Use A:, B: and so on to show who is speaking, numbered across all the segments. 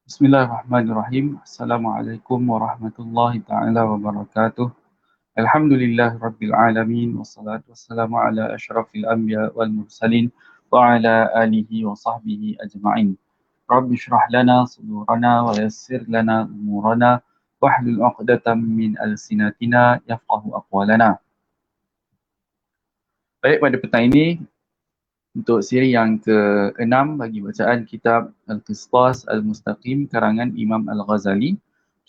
A: Bismillahirrahmanirrahim. Assalamualaikum warahmatullahi taala wabarakatuh. Alhamdulillah rabbil alamin wassalatu wassalamu ala asyrafil anbiya wal mursalin wa ala alihi wa sahbihi ajma'in. Rabbi shrah lana sudurana wa yassir lana umurana wahlul 'uqdatam min alsinatina yafqahu aqwalana. Baik, pada petang ini untuk siri yang ke-6 bagi bacaan kitab Al-Qistas Al-Mustaqim karangan Imam Al-Ghazali,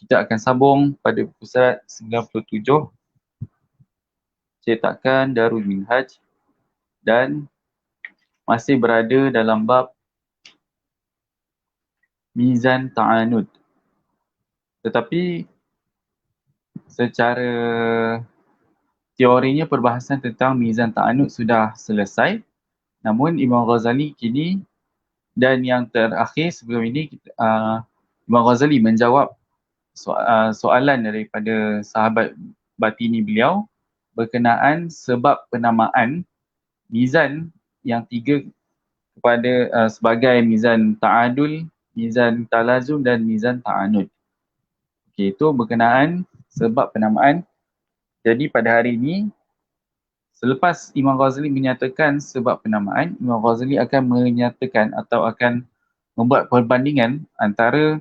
A: kita akan sambung pada pusat 97 cetakan Darul Minhaj dan masih berada dalam bab Mizan Ta'anud. Tetapi secara teorinya perbahasan tentang Mizan Ta'anud sudah selesai. Namun Imam Ghazali kini dan yang terakhir sebelum ini Imam Ghazali menjawab soalan daripada sahabat batini beliau berkenaan sebab penamaan mizan yang tiga kepada sebagai mizan ta'adul, mizan talazum dan mizan ta'anud. Okey, itu berkenaan sebab penamaan. Jadi pada hari ini, selepas Imam Ghazali menyatakan sebab penamaan, Imam Ghazali akan menyatakan atau akan membuat perbandingan antara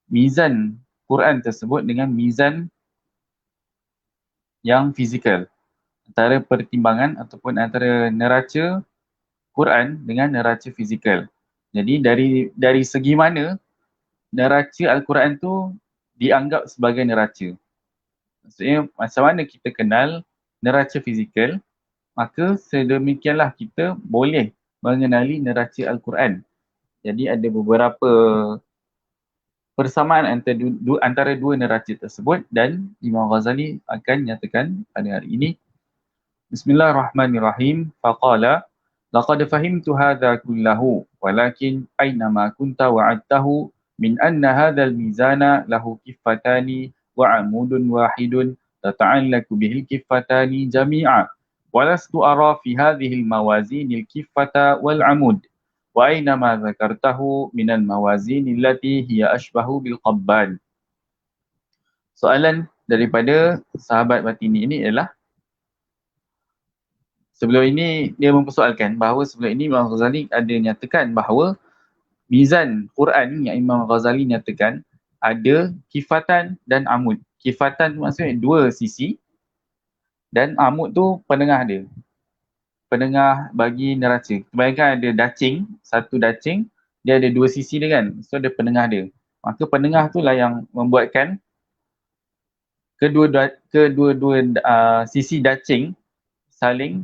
A: mizan Quran tersebut dengan mizan yang fizikal, antara pertimbangan ataupun antara neraca Quran dengan neraca fizikal. Jadi dari segi mana neraca Al-Quran tu dianggap sebagai neraca. Maksudnya macam mana kita kenal neraca fizikal, maka sedemikianlah kita boleh mengenali neraca Al-Quran. Jadi ada beberapa persamaan antara dua neraca tersebut dan Imam Ghazali akan nyatakan pada hari ini. Bismillahirrahmanirrahim. Faqala laqad fahimtu hadha kullahu walakin aina ma kunta wa'adtahu min anna hadha al-mizana lahu kiffatani wa 'amudun wahidun tata'allaqu bihil kiffatani jami'a walastu ara fi hadhihi al-mawazin al-kiffata wal 'amud wa aina ma dzakartahu min al-mawazin allati hiya ashbahu bil qabban. Soalan daripada sahabat batini ini ialah, sebelum ini dia mempersoalkan bahawa sebelum ini Imam Ghazali ada nyatakan bahawa mizan Quran yang Imam Ghazali nyatakan ada kifatan dan amud. Kifatan tu maksudnya dua sisi dan amud tu penengah dia. Penengah bagi neraca. Bayangkan ada dacing, satu dacing, dia ada dua sisi dia kan. So ada penengah dia. Maka penengah tu lah yang membuatkan kedua-dua sisi dacing saling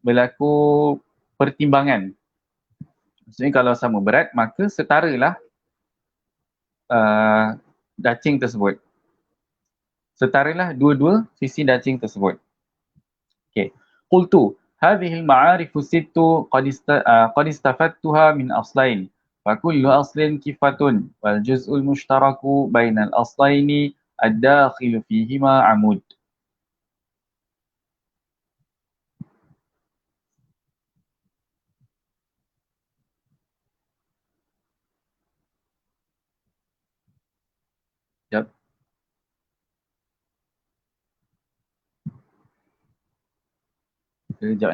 A: berlaku pertimbangan. Maksudnya kalau sama berat, maka setaralah dacing tersebut. Setaralah dua-dua sisi dacing tersebut. Okey. Qultu hadhihi al-ma'arifu sittu qad istafattuha min aslain. Fa kullu aslin kifatun wal juz'ul mushtaraku bainal aslaini ad-dakhilu fihima 'amud. Jap. Sekejap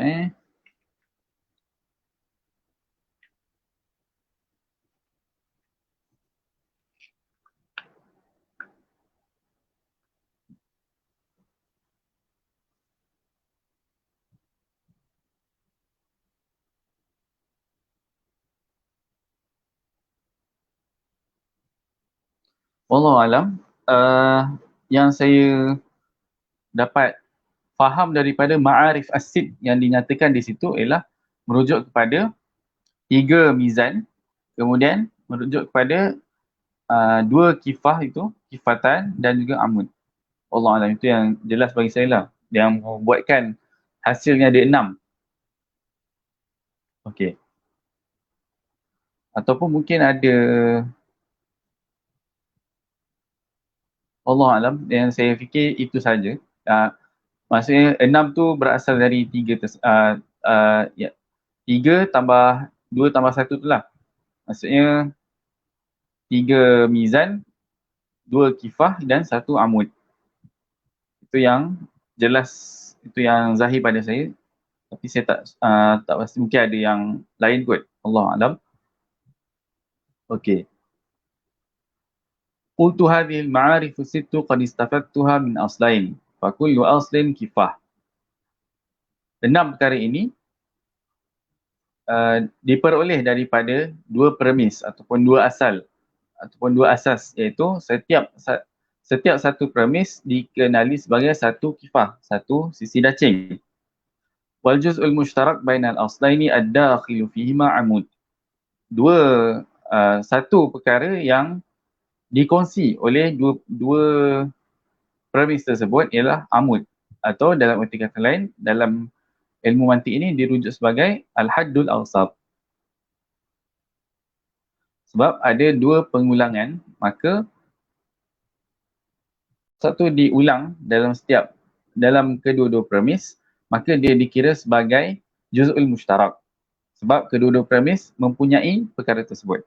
A: Wallahualam, yang saya dapat faham daripada ma'arif as-sit yang dinyatakan di situ ialah merujuk kepada tiga mizan, kemudian merujuk kepada dua kifah itu, kifatan dan juga amud. Wallahualam, itu yang jelas bagi saya lah, yang membuatkan hasilnya ada 6. Okey. Ataupun mungkin ada, Wallahualam, yang saya fikir itu saja. Maksudnya 6 tu berasal dari 3 tambah 2 tambah 1 tu lah. Maksudnya 3 mizan, 2 kifah dan 1 amud. Itu yang jelas, itu yang zahir pada saya. Tapi saya tak pasti, mungkin ada yang lain kot. Allah alam. Okey. Qultu hadhihi al-ma'arif sittu qad istafadtuha min aslain. Fa kullu aslin kifah. 6 perkara ini diperoleh daripada 2 premis ataupun 2 asal ataupun 2 asas, iaitu setiap satu premis dikenali sebagai satu kifah, satu sisi dacing. Wal juz'ul mushtarak bainal aslaini ad-dakhilu fihima amud. Satu perkara yang dikongsi oleh dua premis tersebut ialah amud, atau dalam erti kata lain, dalam ilmu mantik ini dirujuk sebagai al-haddul awsat. Sebab ada 2 pengulangan, maka satu diulang dalam kedua-dua premis, maka dia dikira sebagai juz'ul mushtarak. Sebab kedua-dua premis mempunyai perkara tersebut.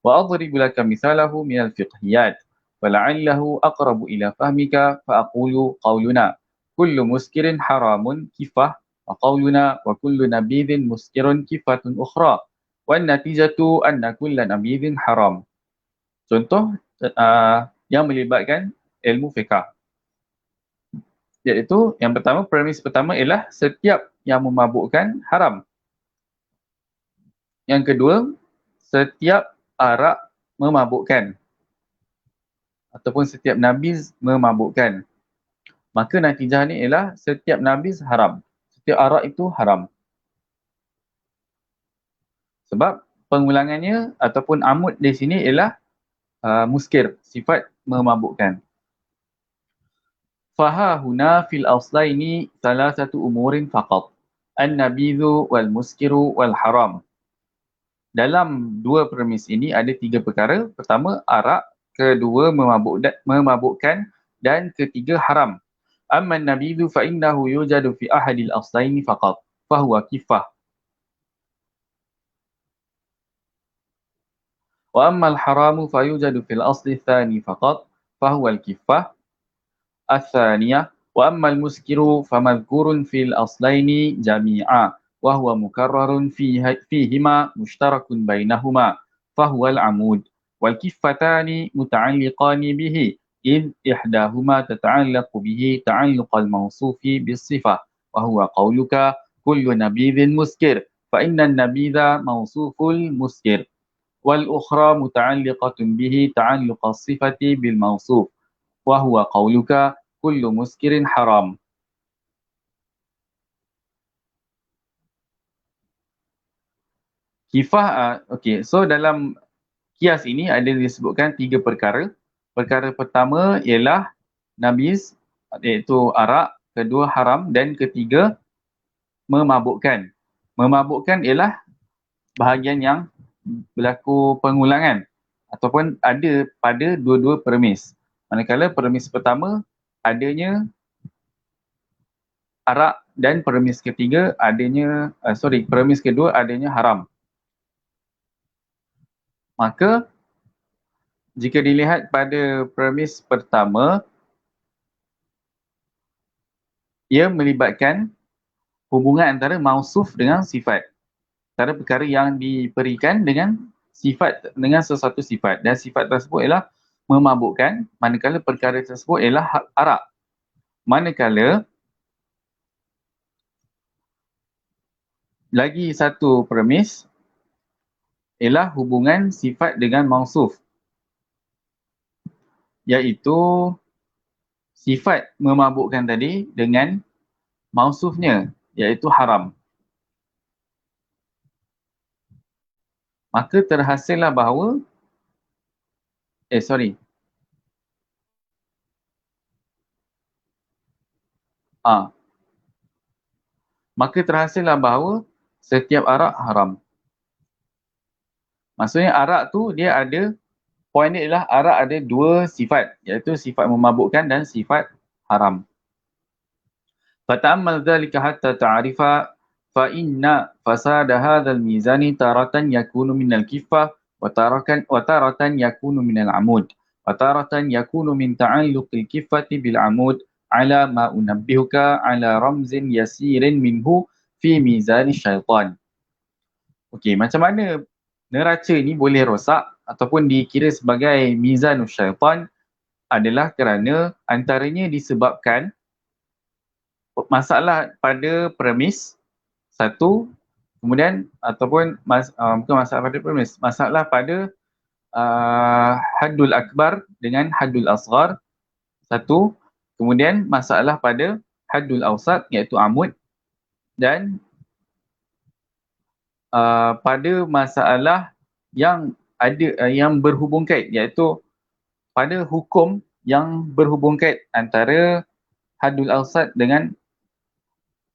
A: Wa adribu laka mithalahu minal fiqhiyat fala'allahu aqrabu ila fahmika fa aqulu qawluna kullu muskirin haramun kifah wa qawluna wa kullu nabidhin muskirun kifatun ukhra wan natijatu anna kulla nabidhin haram. Contoh yang melibatkan ilmu fiqh, iaitu yang pertama, premis pertama ialah setiap yang memabukkan haram. Yang kedua, setiap arak memabukkan ataupun setiap nabiz memabukkan. Maka natijah ni ialah setiap nabiz haram, setiap arak itu haram. Sebab pengulangannya ataupun amud di sini ialah muskir, sifat memabukkan. Faha huna fil aslaini thalathatu umurin faqat, an-nabidhu wal muskiru wal haram. Dalam 2 premis ini ada 3 perkara. Pertama, arak. Kedua, memabukkan. Dan ketiga, haram. Amma an-nabidhu fa innahu yujadu fi ahadil aslaini faqat, fahuwa kifah. Wa amma al-haramu fa yujadu fil asli thani faqat, fahuwa al-kifah الثانية. وأما المسكر فمذكور في الأصلين جميعا وهو مكرر فيهما مشترك بينهما فهو العمود والكفتان متعلقان به إذ إحداهما تتعلق به تعلق الموصوف بالصفة وهو قولك كل نبيذ مسكر فإن النبيذ موصوف المسكر والأخرى متعلقة به تعلق الصفة بالموصوف وهو قولك كل مسكر حرام. Kifah, okey. So dalam kias ini ada disebutkan 3 perkara. Perkara pertama ialah nabiz, iaitu arak. Kedua, haram. Dan ketiga, memabukkan. Memabukkan ialah bahagian yang berlaku pengulangan ataupun ada pada dua-dua premis. Manakala premis pertama adanya arak dan premis ketiga adanya, premis kedua adanya haram. Maka jika dilihat pada premis pertama, ia melibatkan hubungan antara mausuf dengan sifat. Antara perkara yang diberikan dengan sifat, dengan sesuatu sifat, dan sifat tersebut ialah memabukkan, manakala perkara tersebut ialah arak. Manakala lagi satu premis ialah hubungan sifat dengan mausuf, iaitu sifat memabukkan tadi dengan mausufnya, iaitu haram. Maka terhasillah bahawa maka terhasillah bahawa setiap arak haram. Maksudnya arak tu dia ada, poin dia ialah arak ada 2 sifat, iaitu sifat memabukkan dan sifat haram. Fata'ammal dhalika hatta ta'arifa fa inna fasada hadzal mizani taratan yakunu minal kifah wataratan yakunu minal amud, wataratan yakunu min ta'alluqil kifati bil amud ala ma unabbihuka ala ramzin yasirin minhu fi mizan syaitan. Okey, macam mana neraca ni boleh rosak ataupun dikira sebagai mizan syaitan adalah kerana antaranya disebabkan masalah pada premis satu, kemudian ataupun bukan masalah pada premis, masalah pada haddul akbar dengan haddul asghar satu, kemudian masalah pada haddul awsat iaitu amud, dan pada masalah yang ada yang berhubung kait iaitu pada hukum yang berhubung kait antara haddul awsat dengan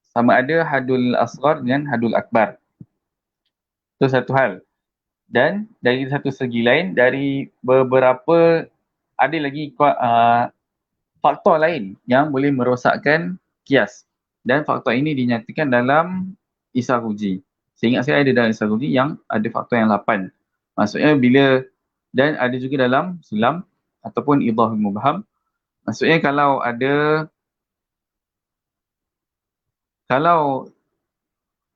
A: sama ada haddul asghar dengan haddul akbar. Itu satu hal. Dan dari satu segi lain, dari beberapa ada lagi faktor lain yang boleh merosakkan kias. Dan faktor ini dinyatakan dalam Isaruji. Seingat saya ada dalam Isaruji yang ada faktor yang 8. Maksudnya bila, dan ada juga dalam Sulam ataupun Idahul Mubham. Maksudnya kalau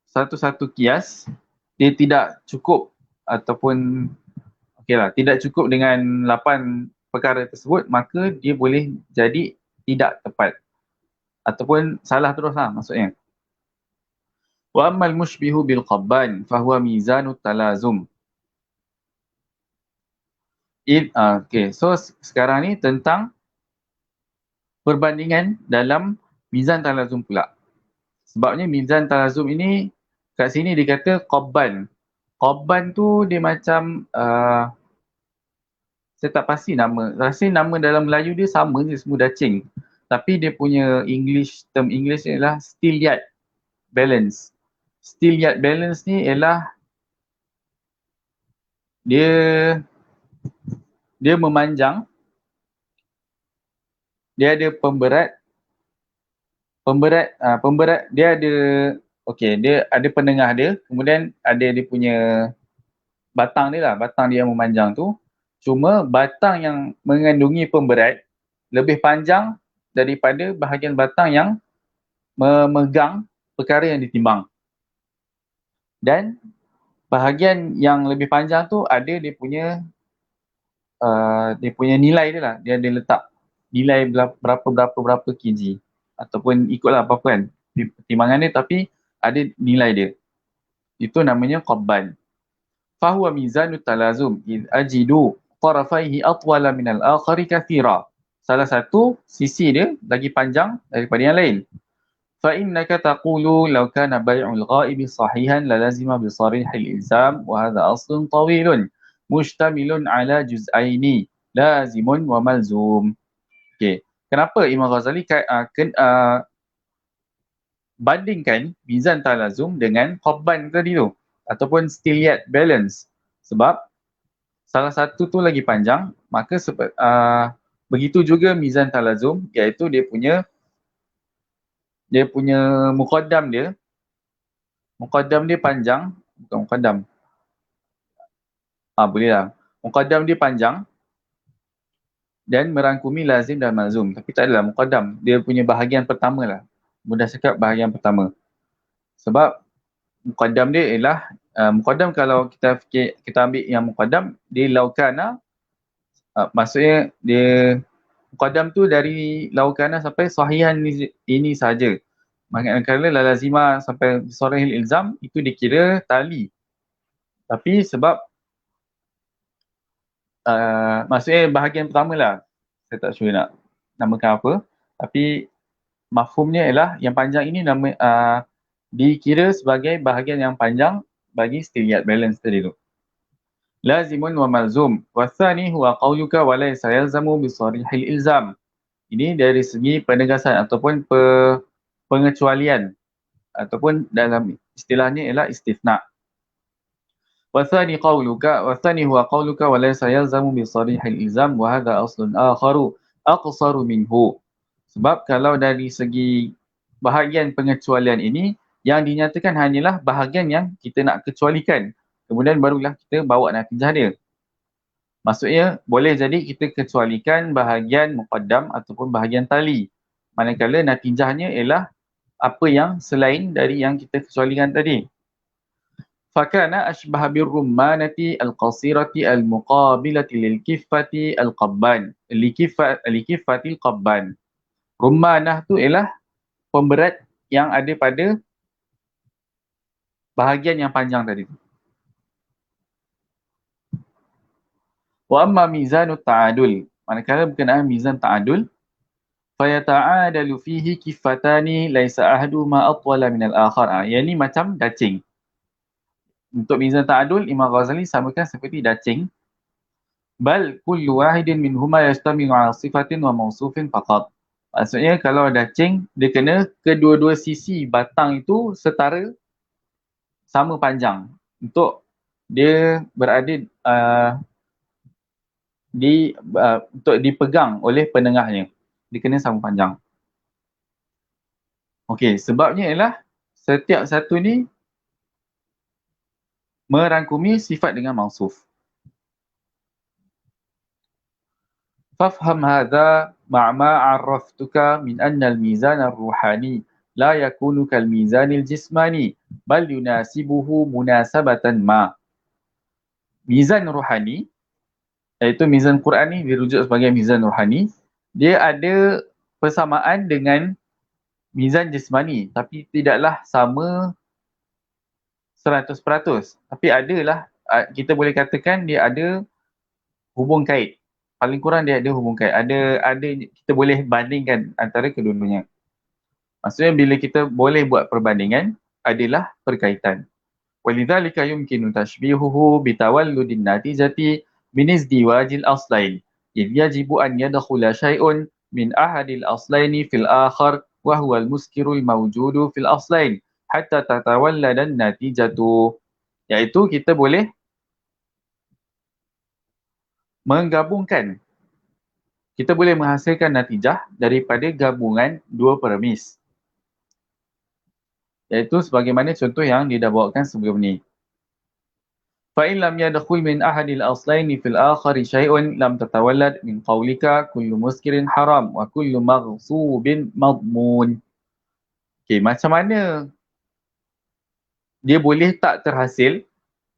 A: satu-satu kias dia tidak cukup ataupun tidak cukup dengan 8 perkara tersebut, maka dia boleh jadi tidak tepat ataupun salah teruslah maksudnya. Wa ammal mushbihu bil qabban fahuwa mizanut talazum. So sekarang ni tentang perbandingan dalam mizan talazum pula. Sebabnya mizan talazum ini kat sini dikata qabban. Qabban tu dia macam saya tak pasti nama. Rasanya nama dalam Melayu dia sama je, semua dacing. Tapi dia punya term English ni ialah still yard balance. Still yard balance ni ialah dia memanjang. Dia ada pemberat dia ada dia ada penengah dia, kemudian ada dia punya batang dia lah, batang dia yang memanjang tu. Cuma batang yang mengandungi pemberat lebih panjang daripada bahagian batang yang memegang perkara yang ditimbang. Dan bahagian yang lebih panjang tu ada dia punya nilai dia lah, dia ada letak nilai berapa kg ataupun ikutlah apa kan timbangan dia, tapi ada nilai dia. Itu namanya qabban. Fahuwa mizanut talazum id ajidu tarafaihi atwala minal akhari kathira. Salah satu sisi dia lagi panjang daripada yang lain. Fa innaka taqulu law kana bay'ul ghaibi sahihan lalazima bi sarihil ilzam wa hadha aslun tawilun mustamilun ala juz'aini lazimun wa malzum. Okey, kenapa Imam Ghazali bandingkan mizan talazum dengan qabban tadi tu ataupun still yard balance? Sebab salah satu tu lagi panjang, maka begitu juga mizan talazum, iaitu dia punya muqaddam dia panjang, bukan muqaddam. Boleh lah. Muqaddam dia panjang dan merangkumi lazim dan malzum. Tapi tak adalah muqaddam. Dia punya bahagian pertama lah. Mudah cakap bahagian pertama. Sebab muqaddam dia ialah muqaddam, kalau kita ambil yang muqaddam, dia laukana, maksudnya dia muqaddam tu dari laukana sampai sahihan ini saja. Manakala lazimah sampai sarihil ilzam itu dikira tali. Tapi sebab maksudnya bahagian pertama lah, saya tak sure nak namakan apa, tapi mafhumnya ialah yang panjang ini dikira sebagai bahagian yang panjang bagi still yard balance tadi tu. Lazimun wa malzum. Wathani huwa qawluka wa laysa yalzamu bi sarihil ilzam. Ini dari segi penegasan ataupun pengecualian ataupun dalam istilahnya ialah istifna. Wathani huwa qawluka wa laysa yalzamu bi sarihil ilzam wa hadha aslun akharu aqsaru minhu. Sebab kalau dari segi bahagian pengecualian ini, yang dinyatakan hanyalah bahagian yang kita nak kecualikan. Kemudian barulah kita bawa natijah dia. Maksudnya boleh jadi kita kecualikan bahagian muqaddam ataupun bahagian tali. Manakala natijahnya ialah apa yang selain dari yang kita kecualikan tadi. Fakana ashbah birrummanati al-qasirati al-muqabilati lil-kiffati al-qabban. Li-kiffati al-qabban. Rummanah tu ialah pemberat yang ada pada bahagian yang panjang tadi. Wa amma mizanut ta'adul. Manakala berkenaan mizan ta'adul, fayata'adalu fihi kiffatani laisa ahaduhuma atwala minal akhar. Yang ni macam dacing. Untuk mizan ta'adul, Imam Ghazali samakan seperti dacing. Bal kullu wahidin minhuma yastamilu ala sifatin wa mausufin faqat. Maksudnya kalau dacing, dia kena kedua-dua sisi batang itu setara sama panjang. Untuk dia berada untuk dipegang oleh penengahnya. Dia kena sama panjang. Okey, sebabnya ialah setiap satu ni merangkumi sifat dengan mausuf. Fafham hadha ma'ma arraftuka min anna al-mizan ar-ruhani la yakunu kal mizanil jismani bal yunasibuhu munasabatan ma. Mizan ruhani, iaitu mizan Quran ni dirujuk sebagai mizan ruhani, dia ada persamaan dengan mizan jismani tapi tidaklah sama 100%. Tapi adalah, kita boleh katakan dia ada hubung kait. Paling kurang dia ada hubung kait. Ada kita boleh bandingkan antara kedua-duanya. Maksudnya bila kita boleh buat perbandingan, adalah perkaitan. Walidzalika yumkinu tashbihuhu bitawalludin natijati min izdiwajil aslain. Idh yajibu an yadkhula syai'un min ahadil aslaini fil akhar wa huwa al-muskirul mawjudu fil aslain hatta tatawalladan natijatu. Iaitu kita boleh menggabungkan, kita boleh menghasilkan natijah daripada gabungan dua premis. Iaitu sebagaimana contoh yang dibawakan sebelum ni. فَإِنْ لَمْ يَدْخُلْ مِنْ أَحَدِ الْأَصْلَيْنِ فِي الْآخَرِ شَيْءٌ لَمْ تَتَوَلَّدْ مِنْ قَوْلِكَ كُلُّ مُسْكِرٍ حَرَامٌ وَكُلُّ مَغْصُوبٍ مَضْمُونٌ. Okey, macam mana dia boleh tak terhasil?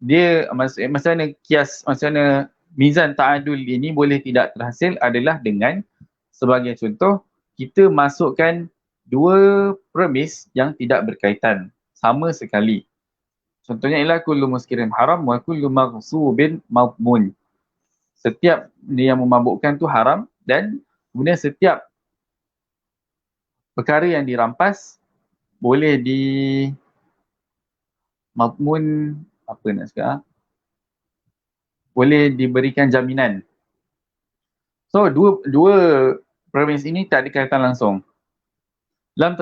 A: Dia macam mana kias, macam mana mizan ta'adul ini boleh tidak terhasil adalah dengan, sebagai contoh, kita masukkan dua premis yang tidak berkaitan sama sekali. Contohnya ialah kullu muskirin haram wa kullu maghsubin madmun. Setiap yang memabukkan tu haram dan kemudian setiap perkara yang dirampas boleh di madmun, apa nak cakap, boleh diberikan jaminan. So dua premis ini tak ada kaitan langsung. Lam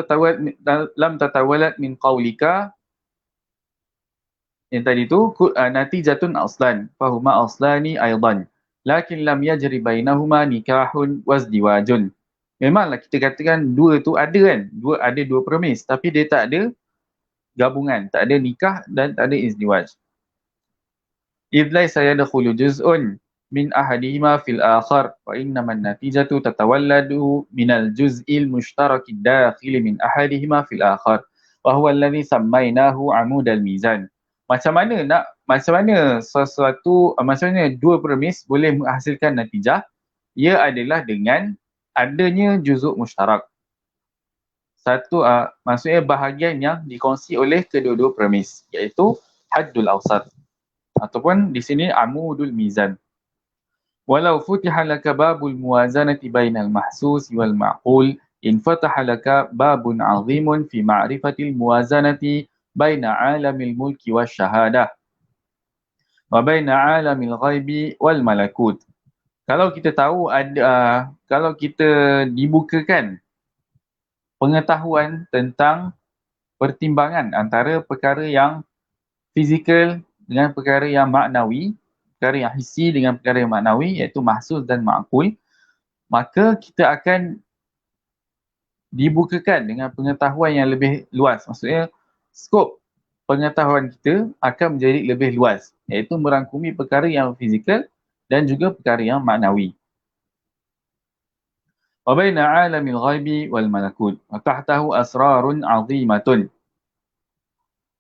A: tatawalad min qawlika, yang tadi tu natijatun aslan fahuma aslani aidan lakin lam yajri bainahuma nikahun wazdiwajun. Memanglah kita katakan dua tu ada kan, ada dua premis tapi dia tak ada gabungan, tak ada nikah dan tak ada izdiwaj. Idh laysa yadkhulu juz'un min ahadihima fil akhar wa innama an-natijatu tatawalladu minal juz'il mushtarakid dakhili min ahadihima fil akhar wa huwa alladhi sammaynahu amudal mizan. Macam mana sesuatu, macam mana dua premis boleh menghasilkan natijah? Ia adalah dengan adanya juzuk mushtarak. Satu, maksudnya bahagian yang dikongsi oleh kedua-dua premis, iaitu haddul awsat ataupun di sini amudul mizan. Walau futiha laka babul muwazanati bainal mahsus wal ma'qul in fataha laka babun 'azimun fi ma'rifatil muwazanati baina 'alamil mulki wasyahadah wa baina 'alamil ghaibi wal malakut. Kalau kita tahu ada, kalau kita dibukakan pengetahuan tentang pertimbangan antara perkara yang fizikal dengan perkara yang maknawi, perkara yang hissi dengan perkara yang maknawi, iaitu mahsus dan ma'qul, maka kita akan dibukakan dengan pengetahuan yang lebih luas. Maksudnya skop pengetahuan kita akan menjadi lebih luas, iaitu merangkumi perkara yang fizikal dan juga perkara yang maknawi. Wa baina 'alamil ghaibi wal malakut wa tahtahu asrarun 'azimatun.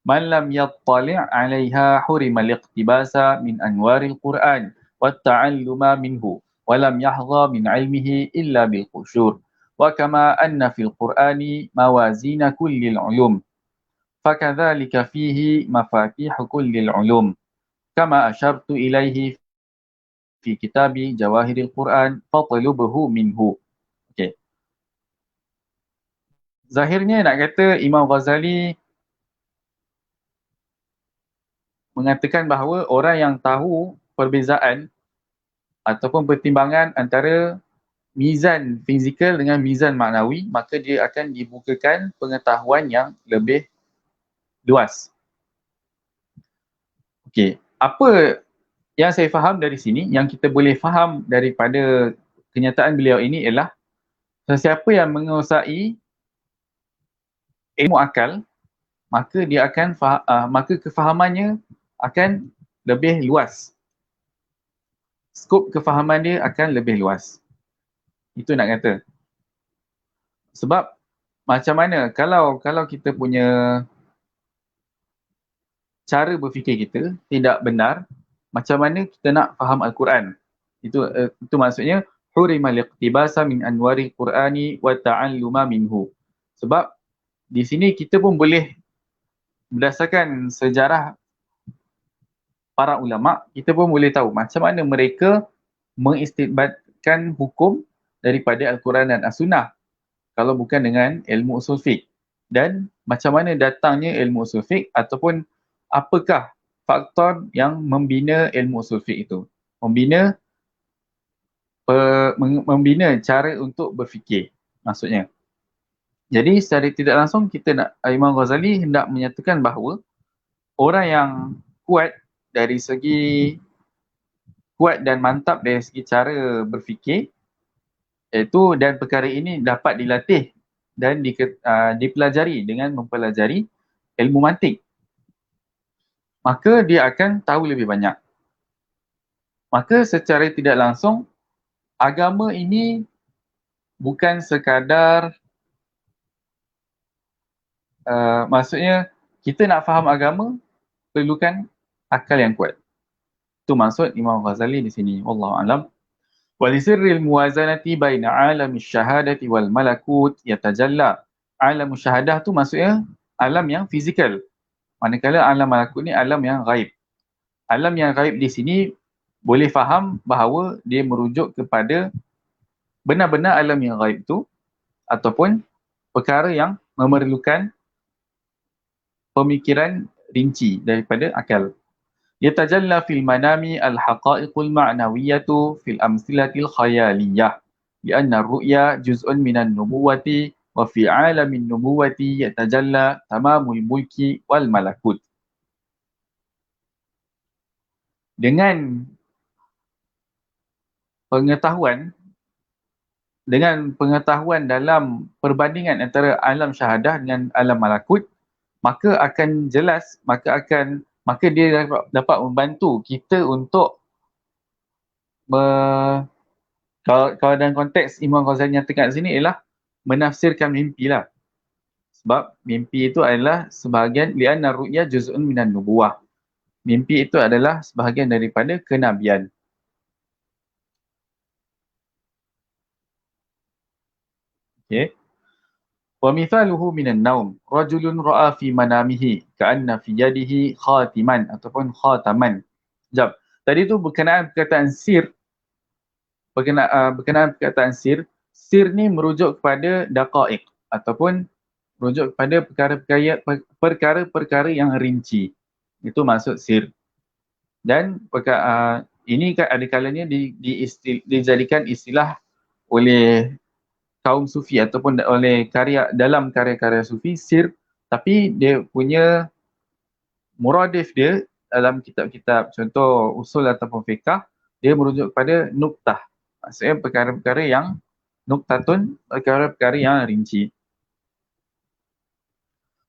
A: Man lam yattali' 'alaiha hurima al-iqtibasa min anwaril Qur'an wa ta'alluma minhu wa lam yahdha min 'ilmihi illa bil qushur. Wa kama anna fil Qur'ani mawazina kullil 'ulum fakadzalika fihi mafatihu kullil 'ulum kama asyartu ilaihi fi kitabi Jawahiril Quran fatlubhu minhu. Okey. Zahirnya nak kata Imam Ghazali mengatakan bahawa orang yang tahu perbezaan ataupun pertimbangan antara mizan fizikal dengan mizan maknawi, maka dia akan dibukakan pengetahuan yang lebih luas. Okey, apa yang saya faham dari sini, yang kita boleh faham daripada kenyataan beliau ini ialah sesiapa yang menguasai ilmu akal, maka dia akan maka kefahamannya akan lebih luas. Skop kefahaman dia akan lebih luas. Itu nak kata. Sebab macam mana kalau kita punya cara berfikir kita tidak benar, macam mana kita nak faham Al-Quran? Itu maksudnya hurimal iqtibasa min anwaril Qur'ani wa ta'alluma minhu. Sebab di sini kita pun boleh berdasarkan sejarah para ulama, kita pun boleh tahu macam mana mereka mengistinbatkan hukum daripada Al-Quran dan As-Sunnah kalau bukan dengan ilmu usul fiqh. Dan macam mana datangnya ilmu usul fiqh ataupun apakah faktor yang membina ilmu usul fiqh itu. Membina cara untuk berfikir maksudnya. Jadi secara tidak langsung Imam Ghazali hendak menyatakan bahawa orang yang kuat dari segi kuat dan mantap dari segi cara berfikir iaitu dan perkara ini dapat dilatih dan dipelajari dengan mempelajari ilmu mantik, maka dia akan tahu lebih banyak. Maka secara tidak langsung agama ini bukan sekadar maksudnya kita nak faham agama perlukan akal yang kuat. Itu maksud Imam Ghazali di sini. Wallahu a'lam. Wa li sirril muwazanati baina 'alami syahadati wal malakut yatajalla. Alam syahadah tu maksudnya alam yang fizikal. Manakala alam malakut ni alam yang ghaib. Alam yang ghaib di sini boleh faham bahawa dia merujuk kepada benar-benar alam yang ghaib tu ataupun perkara yang memerlukan pemikiran rinci daripada akal. Yatajalla fil manami al-haqa'iqul ma'nawiyatu fil amsilatil khayaliyah. Lianna ru'ya juz'un minan nubuwati wa fi 'alamin nubuwati yatajalla tamamul mulki wal malakut. Dengan pengetahuan dalam perbandingan antara alam syahadah dengan alam malakut, maka akan jelas, maka dia dapat membantu kita untuk kalau dalam konteks Imam Ghazali nyatakan kat sini ialah menafsirkan mimpi lah. Sebab mimpi itu adalah sebahagian li'anna ru'ya juz'un minan nubuwah. Mimpi itu adalah sebahagian daripada kenabian. Okay. Wa mithaluhu minan naum rajulun ra'a fi manamihi ka'anna fi yadihi khatiman ataupun khataman. Sekejap. Tadi tu berkenaan perkataan sir. Berkenaan perkataan sir. Sir ni merujuk kepada daqa'iq ataupun merujuk kepada perkara-perkara yang rinci. Itu maksud sir. Dan ini kan ada kalanya dijadikan istilah oleh kaum sufi ataupun oleh dalam karya-karya sufi sir, tapi dia punya muradif dia dalam kitab-kitab contoh usul ataupun fiqh, dia merujuk kepada nuktah. Maksudnya perkara-perkara yang nuktatun, perkara-perkara yang rinci.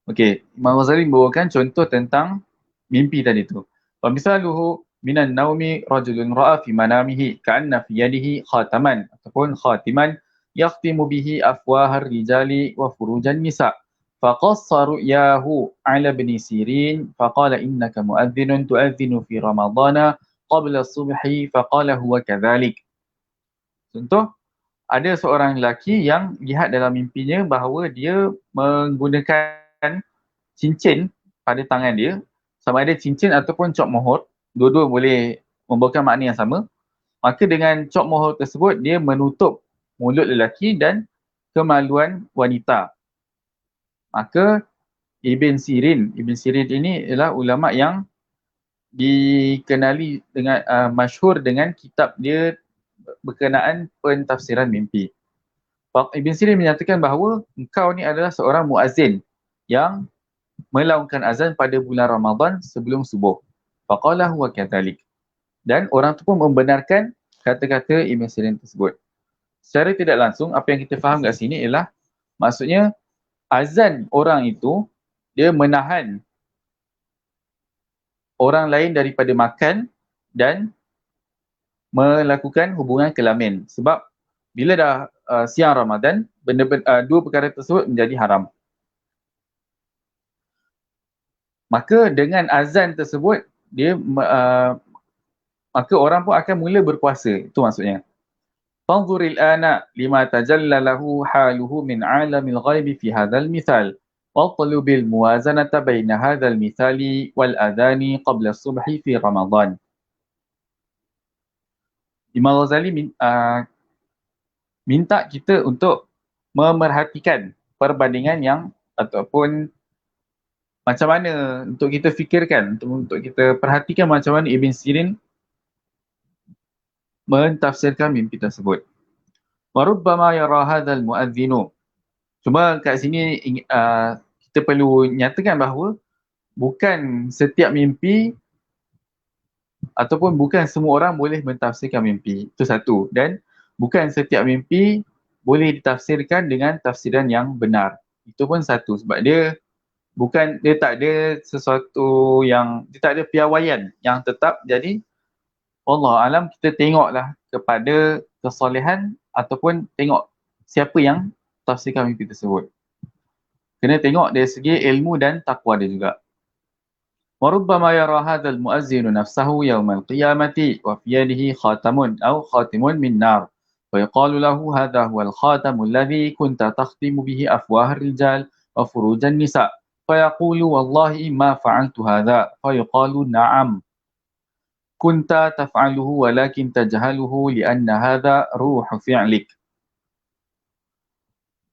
A: Okey, Imam Ghazali membawakan contoh tentang mimpi tadi tu. Misaluhu minan naumi rajulun ra'a fi manamihi ka'anna fi yadihi khataman ataupun khatiman yakhtimu bihi afwahar rijali wa furujan nisa. Faqassa ru'yahu ala ibn Sirin faqala innaka mu'adhdhinun tu'adhdhinu fi ramadana qabla subhi faqala huwa kadhalik. Contoh, ada seorang lelaki yang lihat dalam mimpinya bahawa dia menggunakan cincin pada tangan dia, sama ada cincin ataupun cop mohor, dua-dua boleh membawakan makna yang sama. Maka dengan cop mohor tersebut, dia menutup mulut lelaki dan kemaluan wanita. Maka Ibn Sirin ini adalah ulama yang dikenali dengan masyhur dengan kitab dia berkenaan pentafsiran mimpi. Ibn Sirin menyatakan bahawa engkau ni adalah seorang muazzin yang melaungkan azan pada bulan Ramadan sebelum subuh. Faqala huwa kadhalik. Dan orang tu pun membenarkan kata-kata Ibn Sirin tersebut. Secara tidak langsung, apa yang kita faham kat sini ialah maksudnya azan orang itu dia menahan orang lain daripada makan dan melakukan hubungan kelamin. Sebab bila dah siang Ramadan, dua perkara tersebut menjadi haram. Maka dengan azan tersebut, maka orang pun akan mula berpuasa. Itu maksudnya. Fanzuril ana lima tajallalahu haluhu min alamil ghaibi fi hadzal mithal. Wattalubil muwazanata baina hadzal mithali wal adhani qabla subhi fi Ramadan. Imam Ghazali minta kita untuk memerhatikan perbandingan yang ataupun macam mana untuk kita fikirkan, untuk kita perhatikan macam mana Ibn Sirin mentafsirkan mimpi tersebut. Warubbama yara hadzal muadzinu. Cuma kat sini kita perlu nyatakan bahawa bukan setiap mimpi ataupun bukan semua orang boleh mentafsirkan mimpi. Itu satu. Dan bukan setiap mimpi boleh ditafsirkan dengan tafsiran yang benar. Itu pun satu. Sebab dia tak ada sesuatu yang, dia tak ada piawaian yang tetap. Jadi Allah alam, kita tengoklah kepada kesolehan ataupun tengok siapa yang tafsirkan mimpi tersebut. Kena tengok dari segi ilmu dan takwa dia juga. وَرُبَّمَا يَرَى هَذَا الْمُؤَذِّنُ نَفْسَهُ يَوْمَ الْقِيَامَةِ وَفِي يَدِهِ خَاتَمٌ أَوْ خَاتِمٌ مِنْ نَارٍ وَيُقَالُ لَهُ هَذَا هُوَ الْخَاتَمُ الَّذِي كُنْتَ تَخْتِمُ بِهِ أَفْوَاهَ الرِّجَالِ وَفُرُوجَ النِّسَاءِ فَيَقُولُ وَاللَّهِ مَا فَعَلْتُ هَذَا فَيُقَالُ نَعَمْ كُنْتَ تَفْعَلُهُ وَلَكِنْ تَجْهَلُهُ لِأَنَّ هَذَا رُوحُ فِعْلِكَ.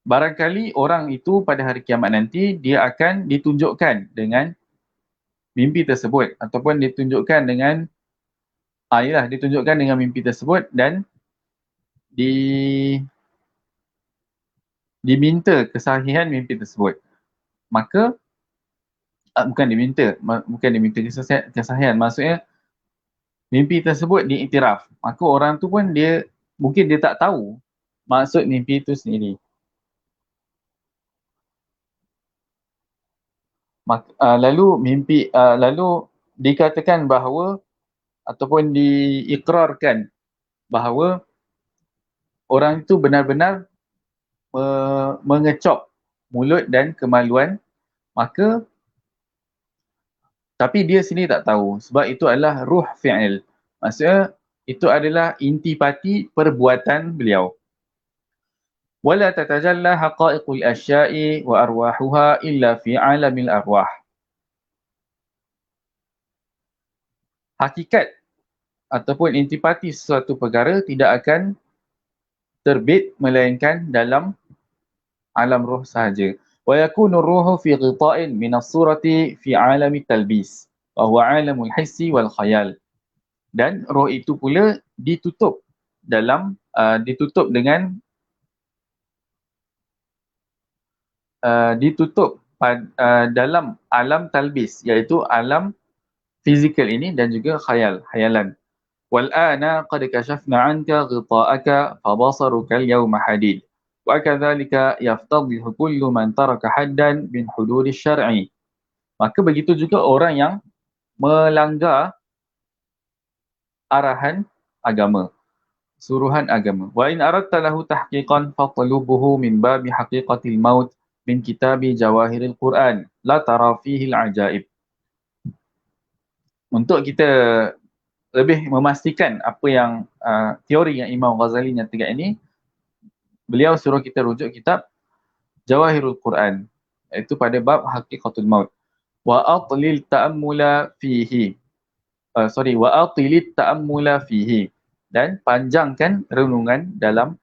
A: Barangkali orang itu pada hari kiamat nanti dia akan ditunjukkan dengan mimpi tersebut ataupun ditunjukkan dengan ditunjukkan dengan mimpi tersebut dan diminta kesahihan mimpi tersebut. Maka bukan diminta kesahihan, maksudnya mimpi tersebut diiktiraf. Maka orang tu pun mungkin dia tak tahu maksud mimpi itu sendiri. Lalu dikatakan bahawa ataupun diikrarkan bahawa orang itu benar-benar mengecop mulut dan kemaluan, maka tapi dia sendiri tak tahu sebab itu adalah ruh fi'il. Maksudnya itu adalah intipati perbuatan beliau. ولا تتجلى حقائق الأشياء وأرواحها إلا في عالم الأرواح. Hakikat ataupun intipati sesuatu perkara tidak akan terbit melainkan dalam alam roh sahaja. ويكون الروح في غطاء من الصورة في عالم التلبيس وهو عالم الحس والخيال. Dan roh itu pula ditutup dengan dalam alam talbis, iaitu alam fizikal ini dan juga khayalan. Wal'ana qad kashafna 'anka ghita'aka fabasaruka al-yawma hadid. Wa kadzalika yaftadhihu kullu man taraka haddan min hududis syar'i. Maka begitu juga orang yang melanggar arahan agama, suruhan agama. Wa in aradta lahu tahqiqan fatlubuhu min babi haqiqatil maut min kitabi jawahiril Quran la tara fihi al-ajaib. Untuk kita lebih memastikan apa yang teori yang Imam Ghazali nyatakan ini, beliau suruh kita rujuk kitab Jawahirul Quran, iaitu pada bab haqiqatul maut. Wa atlil ta'ammula fihi. Wa atilit ta'ammula fihi, dan panjangkan renungan dalam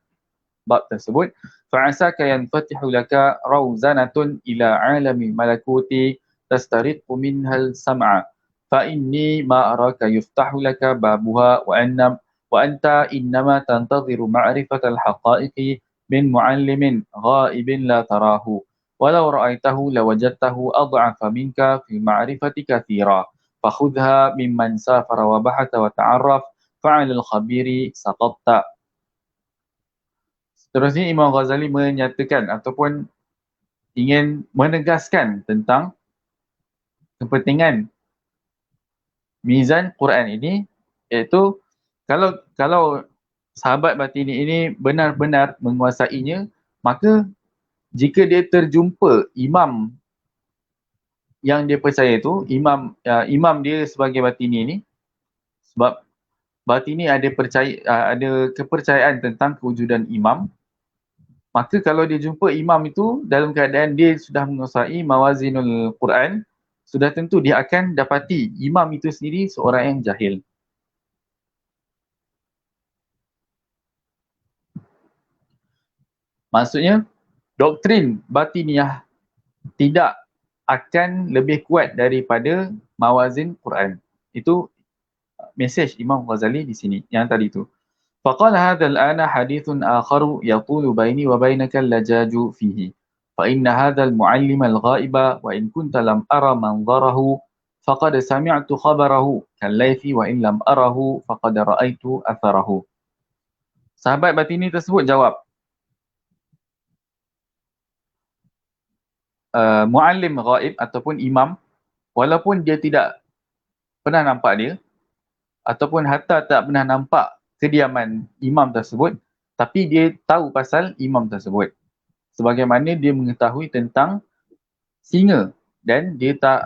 A: bab tersebut. Fa'asaka yanfatihu laka rawzanatun ila alamil malakuti tastariqu minhal sam'a. Fa inni ma araka yuftahu laka babuha wa anta innama tantadhiru ma'rifatal haqa'iqi min muallimin ghaibin la tarahu. Walau ra'aitahu lawajadtahu ad'afa minka fi ma'rifati kathira. Fakhudha mimman safara wa bahatha wa ta'arraf fa'alal khabiri saqatta. Seterusnya Imam Ghazali menyatakan ataupun ingin menegaskan tentang kepentingan mizan Quran ini, iaitu kalau sahabat batini ini benar-benar menguasainya, maka jika dia terjumpa imam yang dia percaya itu, imam dia sebagai batini ini, sebab batini ada kepercayaan tentang kewujudan imam, maka kalau dia jumpa imam itu dalam keadaan dia sudah menguasai mawazinul Quran, sudah tentu dia akan dapati imam itu sendiri seorang yang jahil. Maksudnya, doktrin batiniyah tidak akan lebih kuat daripada mawazin Quran. Itu mesej Imam Ghazali di sini, yang tadi tu. فقال هذا الآن حديث آخر يطول بيني وبينك اللجاج فيه فإن هذا المعلم الغائب وإن كنت لم أرى منظره فقد سمعت خبره كالليث وإن لم أره فقد رأيت أثره. Sahabat batini tersebut jawab, muallim ghaib ataupun imam, walaupun dia tidak pernah nampak dia ataupun hatta tak pernah nampak kediaman imam tersebut, tapi dia tahu pasal imam tersebut. Sebagaimana dia mengetahui tentang singa, dan dia tak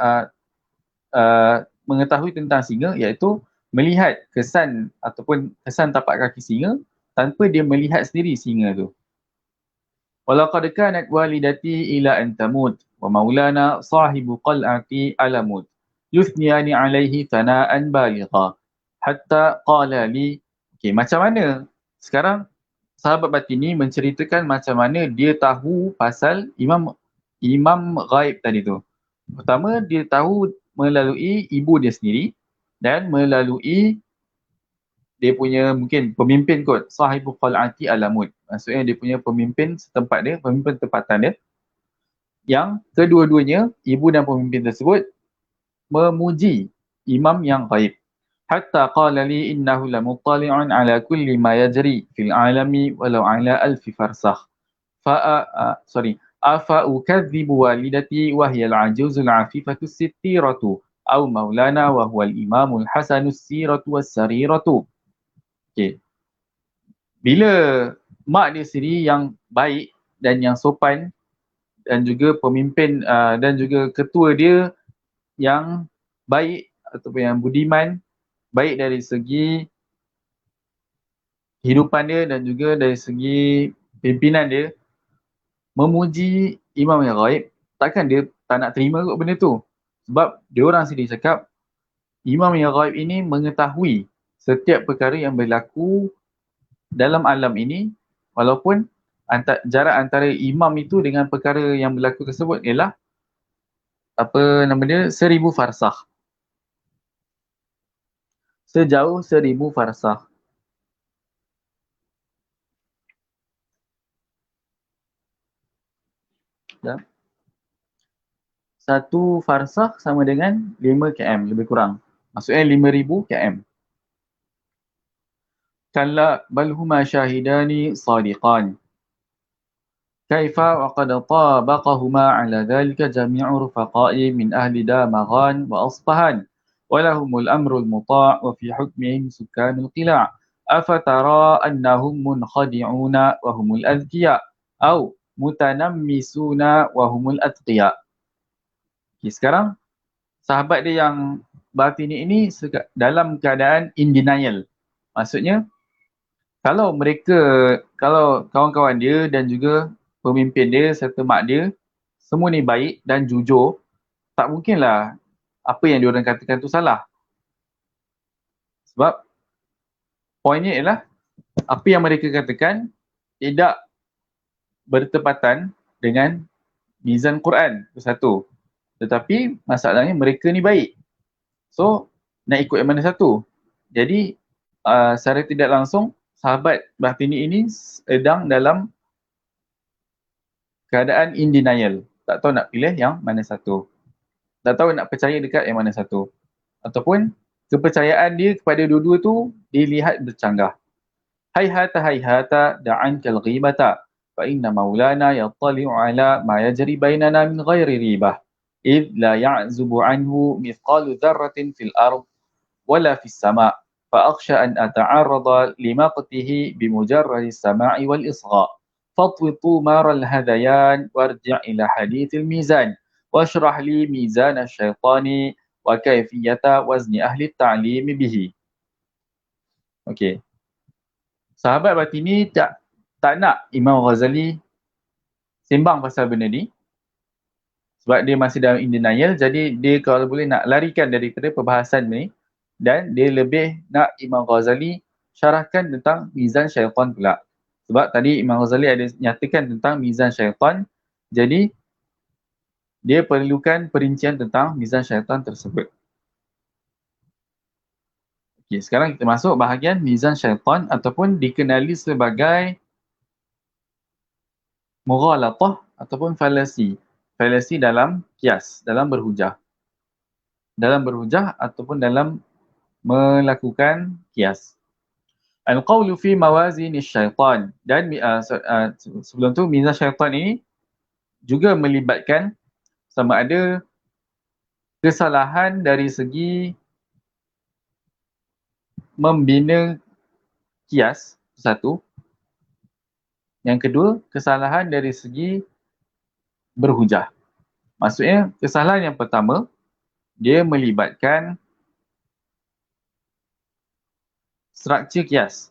A: mengetahui tentang singa, iaitu melihat kesan ataupun kesan tapak kaki singa tanpa dia melihat sendiri singa tu. Walaqad kanat walidati ila an tamut wa maulana sahibu qal'ati alamut yuthniyani alaihi thana'an baligha hatta qala li. Okay, macam mana sekarang sahabat batini menceritakan macam mana dia tahu pasal imam ghaib tadi tu. Pertama, dia tahu melalui ibu dia sendiri dan melalui dia punya mungkin pemimpin kot, sahibu qal'ati alamut. Maksudnya dia punya pemimpin setempat dia, pemimpin tempatan dia, yang kedua-duanya, ibu dan pemimpin tersebut, memuji imam yang ghaib. Hatta qala li innahu lamuttali'un ala kulli ma yajri fil alami walau ala alfi farsakh. Afa ukadzibu walidati wa hiya al-ajuzul afifatu sittiratu aw maulana wa huwa al-imamul hasanus siratu was-sariratu. Okay. Bila mak dia sendiri yang baik dan yang sopan dan juga pemimpin dan juga ketua dia yang baik ataupun yang budiman, baik dari segi kehidupan dia dan juga dari segi pimpinan dia, memuji imam yang ghaib, takkan dia tak nak terima kot benda tu. Sebab dia orang sendiri cakap imam yang ghaib ini mengetahui setiap perkara yang berlaku dalam alam ini, walaupun jarak antara imam itu dengan perkara yang berlaku tersebut ialah 1000 farsakh. Sejauh 1000 farsakh. Ya. 1 farsakh sama dengan 5 km lebih kurang. Maksudnya 5000 km. Kalla bal huma syahidani sadiqan. Kaifa wa qad tabaqahuma ala dhalika jami'u rufaqa'i min ahli Damaghan wa Asfahan walahumul amrul muta' wa fi hukmihim sukanul qila' afatara annahum munkhadi'una wa humul adhkiya' au mutanammisuna wa humul atqiya'. Okay, sekarang sahabat dia yang Batini ini dalam keadaan in denial. Maksudnya kalau kawan-kawan dia dan juga pemimpin dia serta mak dia semua ni baik dan jujur, tak mungkinlah apa yang diorang katakan tu salah. Sebab poinnya ialah apa yang mereka katakan tidak bertepatan dengan mizan Quran, itu satu. Tetapi masalahnya mereka ni baik. So, nak ikut yang mana satu? Jadi, secara tidak langsung, sahabat Batini ini sedang dalam keadaan in denial. Tak tahu nak pilih yang mana satu. Tak tahu nak percaya dekat yang mana satu. Ataupun kepercayaan dia kepada dua-dua tu dilihat bercanggah. Hayhata da'ankal ghibata fa inna maulana yattali'u ala ma yajri bainana min ghairi ribah id la ya'zubu anhu mithqalu dharratin fil ard wala fis sama' fa akhsha an ata'arrada limaqtihi bimujarradi as-sama'i wal isgha' فاطوي طومار الهذيان وارجع إلى حديث الميزان واشرح لي ميزان الشيطان وكيفية وزن أهل التعليم به. Okay. Sahabat Batini tak nak Imam Ghazali sembang pasal benda ni sebab dia masih dalam in denial, jadi dia kalau boleh nak larikan daripada perbahasan ni dan dia lebih nak Imam Ghazali syarahkan tentang mizan syaitan pula. Sebab tadi Imam Ghazali ada nyatakan tentang mizan syaitan, jadi dia perlukan perincian tentang mizan syaitan tersebut. Okay, sekarang kita masuk bahagian mizan syaitan ataupun dikenali sebagai mughalatah ataupun falasi. Falasi dalam kias, dalam berhujah. Dalam berhujah ataupun dalam melakukan kias. Al-qawlu fi mawazin syaitan. Dan sebelum tu mizan syaitan ini juga melibatkan sama ada kesalahan dari segi membina kias, satu. Yang kedua, kesalahan dari segi berhujah. Maksudnya, kesalahan yang pertama, dia melibatkan struktur kias.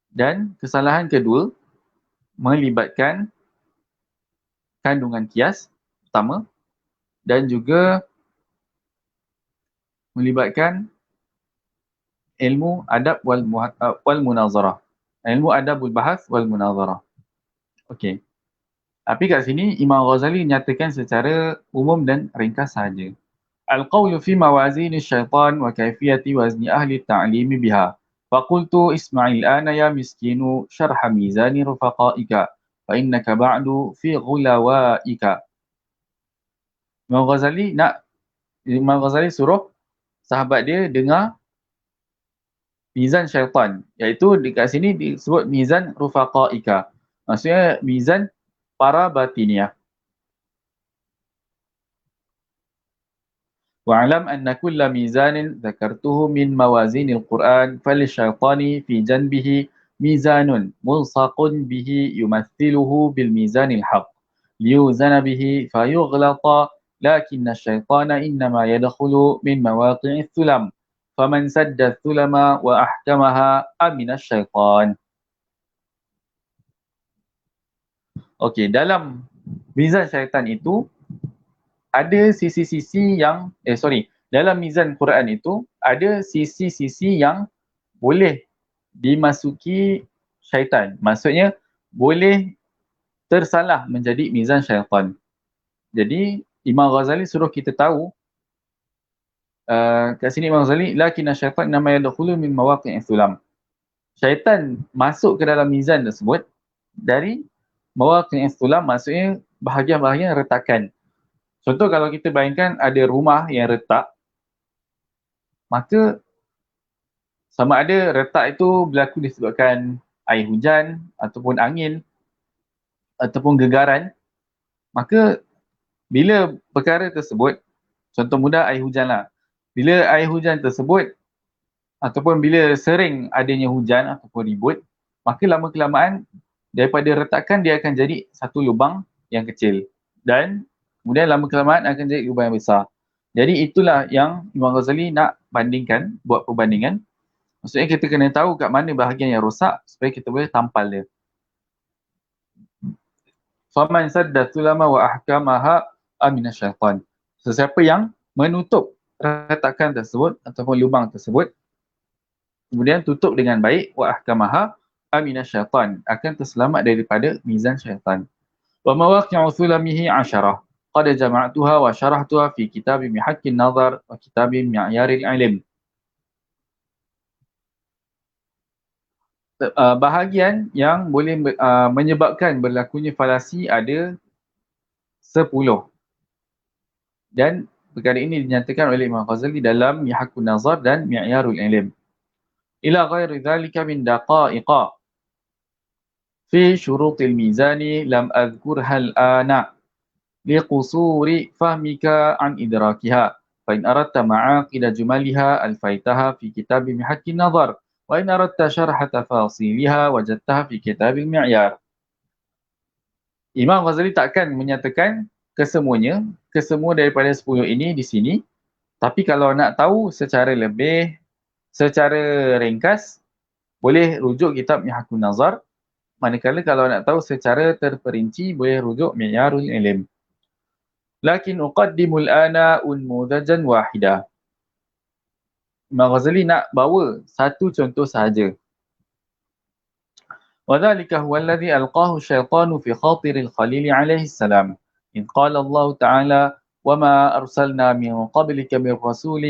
A: Dan kesalahan kedua, melibatkan kandungan kias, pertama. Dan juga melibatkan ilmu adab wal munazarah. Ilmu adabul bahas wal munazarah. Okey. Tapi kat sini Imam Ghazali nyatakan secara umum dan ringkas saja. Al-qawlu fi mawazin syaitan wa kaifiyati wazni ahli ta'limi biha. Faqultu isma'il ana ya miskinu syarha mizani rufaqaika fa innaka ba'du fi ghulawaika. Imam Ghazali suruh sahabat dia dengar mizan syaitan, iaitu dekat sini disebut mizan rufaqaika. Maksudnya mizan para batiniah. Wa'alam anna kulla mizanin zakartuhu min mawazinil Qur'an falisyaitani fi janbihi mizanun mulsaqun bihi yumathiluhu bil mizanil haq liyuzana bihi fayughlata lakinna syaitana innama yadkhulu min mawaqi'ith thulam faman sadda thulama wa ahkamaha amina syaitan. Okey, dalam mizan syaitan itu ada sisi-sisi yang dalam mizan Quran itu ada sisi-sisi yang boleh dimasuki syaitan. Maksudnya boleh tersalah menjadi mizan syaitan. Jadi Imam Ghazali suruh kita tahu kat sini Imam Ghazali lakinna syaitan nama yadkhulu min mawaqi'ith thulam. Syaitan masuk ke dalam mizan tersebut dari mawaqi'ith thulam, maksudnya bahagian-bahagian retakan. Contoh kalau kita bayangkan ada rumah yang retak, maka sama ada retak itu berlaku disebabkan air hujan ataupun angin ataupun gegaran, maka bila perkara tersebut, contoh mudah air hujan lah, Bila air hujan tersebut ataupun bila sering adanya hujan ataupun ribut, maka lama kelamaan daripada retakan dia akan jadi satu lubang yang kecil dan kemudian lama kelamaan akan jadi lubang yang besar. Jadi itulah yang Imam Ghazali nak bandingkan, buat perbandingan. Maksudnya kita kena tahu kat mana bahagian yang rosak supaya kita boleh tampal dia. Faman sadda sulama wa ahkamaha aminasyaitan. Sesiapa yang menutup retakan tersebut ataupun lubang tersebut, kemudian tutup dengan baik, wa ahkamaha aminasyaitan, akan terselamat daripada mizan syaitan. Wa mawaqi'u sulamihi 'asharah. Qad jama'tuha wa syarahtuha fi kitab Mihakkin Nazar wa kitab Mi'yaril Ilm. Bahagian yang boleh menyebabkan berlakunya falasi ada 10. Dan perkara ini dinyatakan oleh Imam Ghazali dalam Mihakkun Nazar dan Mi'yarul Ilm. Ila ghairi dhalika min daqa'iqa fi syurutil mizani lam adhkurha al-ana liqusuri fahmika an idrakiha. Fa in aradta ma'aqida jumaliha alfaitaha fi kitab Mihakkin Nazar. Wa in aradta syarha tafasiliha wajadtaha fi kitab al-Mi'yar. Imam Ghazali takkan menyatakan kesemuanya, kesemua daripada 10 ini di sini. Tapi kalau nak tahu secara lebih, secara ringkas, boleh rujuk kitab Mihakkun Nazar. Manakala kalau nak tahu secara terperinci, boleh rujuk Mi'yarul Ilm. Lakin uqaddimul ana unmudajan wahidah. Imam Ghazali nak bawa satu contoh sahaja. وذلك هو الذي ألقاه الشيطان في خاطر الخليل عليه السلام إذ قال الله تعالى وما أرسلنا من قبلك من رسول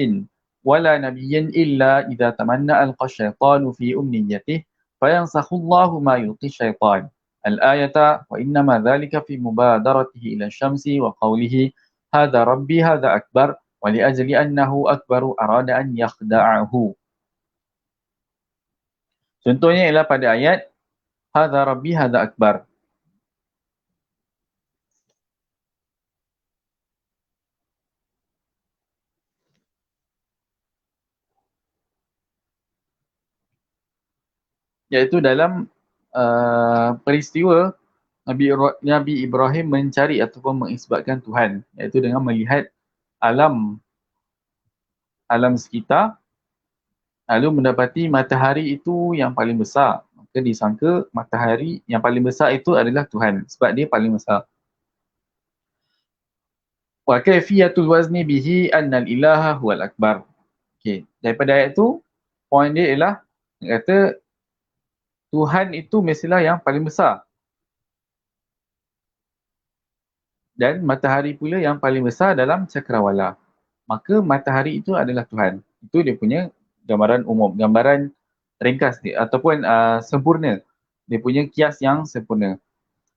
A: ولا نبي إلا إذا تمنى ألقى الشيطان في أمنيته فينسخ الله ما يلقي الشيطان الآية وإنما ذلك في مبادرته إلى الشمس وقوله هذا ربي هذا أكبر ولأجل أنه أكبر أراد أن يخدعه. Contohnya ialah pada ayat Hadza Rabbi Hadza Akbar. Iaitu dalam peristiwa Nabi Ibrahim mencari ataupun mengisbatkan Tuhan, iaitu dengan melihat alam sekitar, lalu mendapati matahari itu yang paling besar. Maka disangka matahari yang paling besar itu adalah Tuhan sebab dia paling besar. Wa kaifiyatul wazni bihi annal ilaha huwal akbar. Okey, daripada ayat tu poin dia ialah kata Tuhan itu mestilah yang paling besar. Dan matahari pula yang paling besar dalam cakrawala. Maka matahari itu adalah Tuhan. Itu dia punya gambaran umum, gambaran ringkas dia ataupun sempurna. Dia punya kias yang sempurna.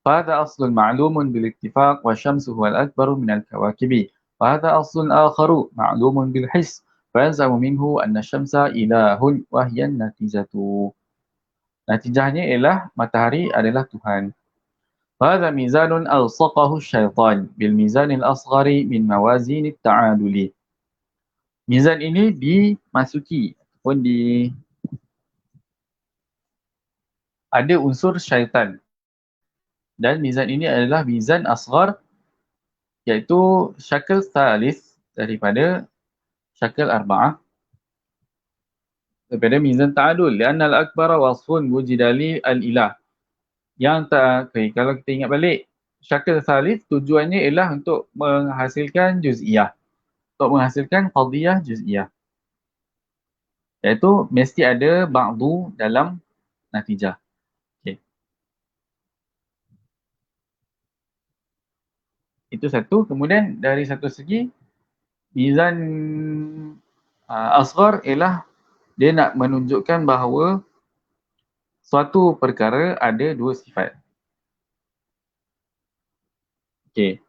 A: Fahadha aslun ma'lumun bil ittifaq wa syamsu huwal akbaru minal kawakibi. Fahadha aslun akharu ma'lumun bil his. Fayanzamu minhu anna syamsa ilahun wahyan natijatu. Natijahnya ialah matahari adalah Tuhan. Fahadha mizanun alsaqahu syaitan bil mizanil asghari min mawazinit ta'aduli. Mizan ini dimasuki ataupun ada unsur syaitan. Dan mizan ini adalah mizan asghar, iaitu syakal thalith daripada syakal arba'ah. Daripada mizan ta'adul. Lianna al-akbara wasfun wujidali al-ilah. Yang tak, okay, kalau kita ingat balik, syakal thalith tujuannya ialah untuk menghasilkan juz'iyah. Untuk menghasilkan qadiyah juz'iyah. Iaitu mesti ada ba'du dalam natijah. Okay. Itu satu. Kemudian dari satu segi, mizan asghar ialah dia nak menunjukkan bahawa suatu perkara ada dua sifat. Okey.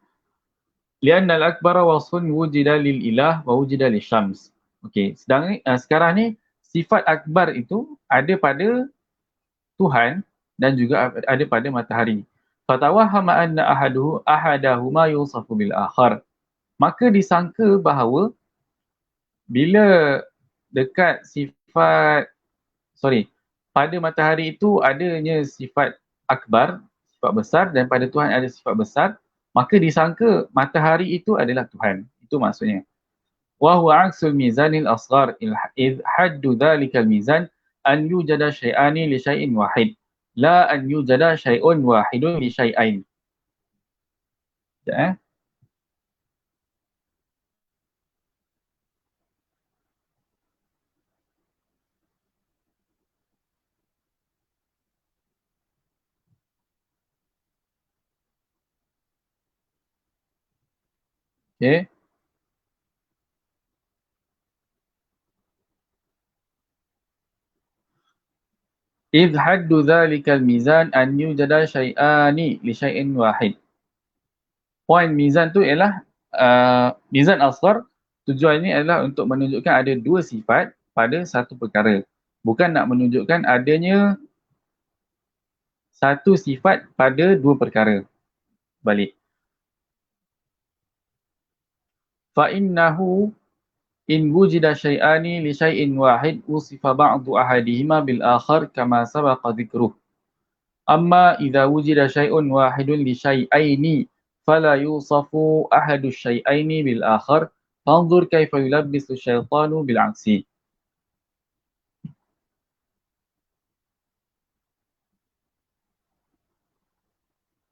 A: Lianna al-akbara wasfun wujida lil ilah wa wujida lil syams. Okey, sekarang ni sifat akbar itu ada pada Tuhan dan juga ada pada matahari. Fatawahama anna ahadahuma yusafu bil akhar. Maka disangka bahawa bila dekat pada matahari itu adanya sifat akbar, sifat besar, dan pada Tuhan ada sifat besar, maka disangka matahari itu adalah Tuhan. Itu maksudnya. Wa huwa aksul mizanil asghar idh haddu dhalikal mizan an yujada syai'ani li syai'in wahid la an yujada syai'un wahidun li syai'ain. Ya, okay. Idh haddu dhalikal mizan an yujada syai'ani li syai'in wahid. Poin mizan tu ialah mizan asghar, tujuannya adalah untuk menunjukkan ada dua sifat pada satu perkara. Bukan nak menunjukkan adanya satu sifat pada dua perkara. Balik. Fa'innahu in wujida syai'ani li syai'in wahid usifa ba'du ahadihima bil akhar kama sabaqa dhikruh. Amma idza wujida syai'un wahidun li syai'aini fala yusafu ahadu syai'aini bil akhar fanzur kaifa yulabbisu syaitanu bil aksi.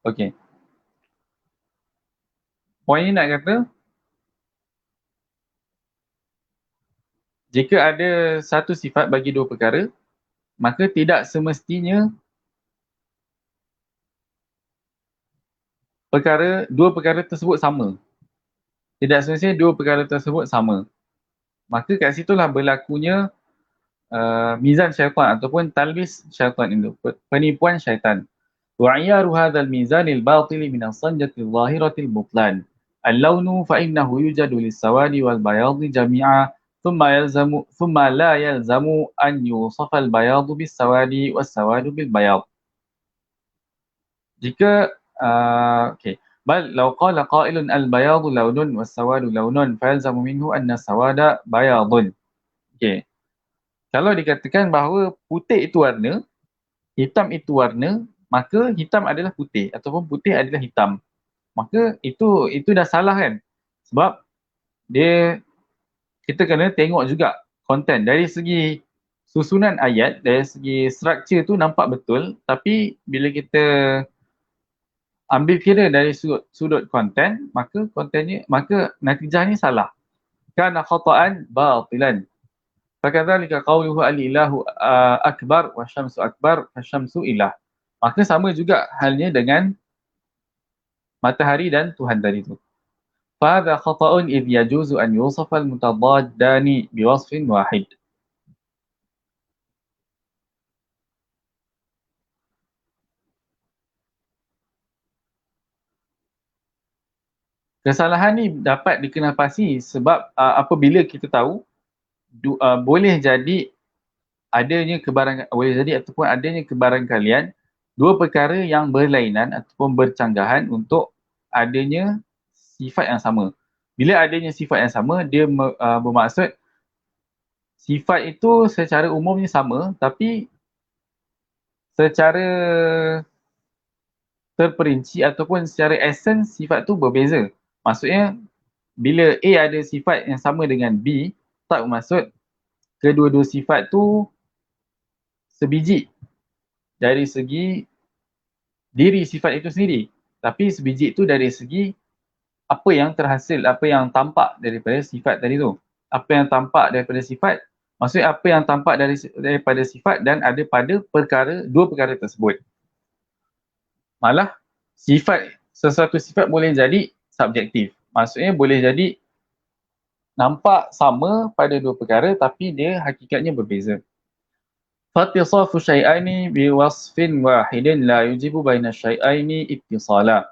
A: Okey. Poin ini nak kata, jika ada satu sifat bagi dua perkara, maka tidak semestinya dua perkara tersebut sama. Tidak semestinya dua perkara tersebut sama. Maka kat situlah berlakunya mizan syaitan ataupun talbis syaitan itu, penipuan syaitan. وعيار هذا الميزان الباطل من الصنجة الظاهرة البطلان اللون فإنه يوجد للسواد والبياض جميعا ثم لا يلزم أن يوصف البياض بالسواد والسواد بالبياض. Jika okay. بل لو قال قائل البياض لون والسواد لون فيلزم منه أن السواد بياض. Okay. Kalau dikatakan bahawa putih itu warna, hitam itu warna, maka hitam adalah putih ataupun putih adalah hitam. Maka itu dah salah kan? Sebab kita kena tengok juga konten dari segi susunan ayat, dari segi struktur tu nampak betul, tapi bila kita ambil kira dari sudut konten, maka natijahnya salah. Kana khata'an batilan. Fakadzalika qawluhu al-ilahu akbar wa syamsu akbar fa syamsu ilah. Maka sama juga halnya dengan matahari dan Tuhan tadi itu. Fahadha khata'un idh yajuzu an yusafa al-mutadaddani biwasfin wahid. Kesalahan ni dapat dikenapasi sebab apabila kita tahu boleh jadi ataupun adanya kebarangkalian dua perkara yang berlainan ataupun bercanggahan untuk adanya sifat yang sama. Bila adanya sifat yang sama, dia bermaksud sifat itu secara umumnya sama, tapi secara terperinci ataupun secara essence sifat tu berbeza. Maksudnya, bila A ada sifat yang sama dengan B, tak bermaksud kedua-dua sifat tu sebiji dari segi diri sifat itu sendiri. Tapi sebiji itu dari segi apa yang terhasil, apa yang tampak daripada sifat tadi tu. Apa yang tampak daripada sifat, maksudnya apa yang tampak daripada sifat dan ada pada dua perkara tersebut. Malah sesuatu sifat boleh jadi subjektif. Maksudnya boleh jadi nampak sama pada dua perkara tapi dia hakikatnya berbeza. Fattisafu syai'aini biwasfin wahidin la yujibu baina syai'aini ittisala.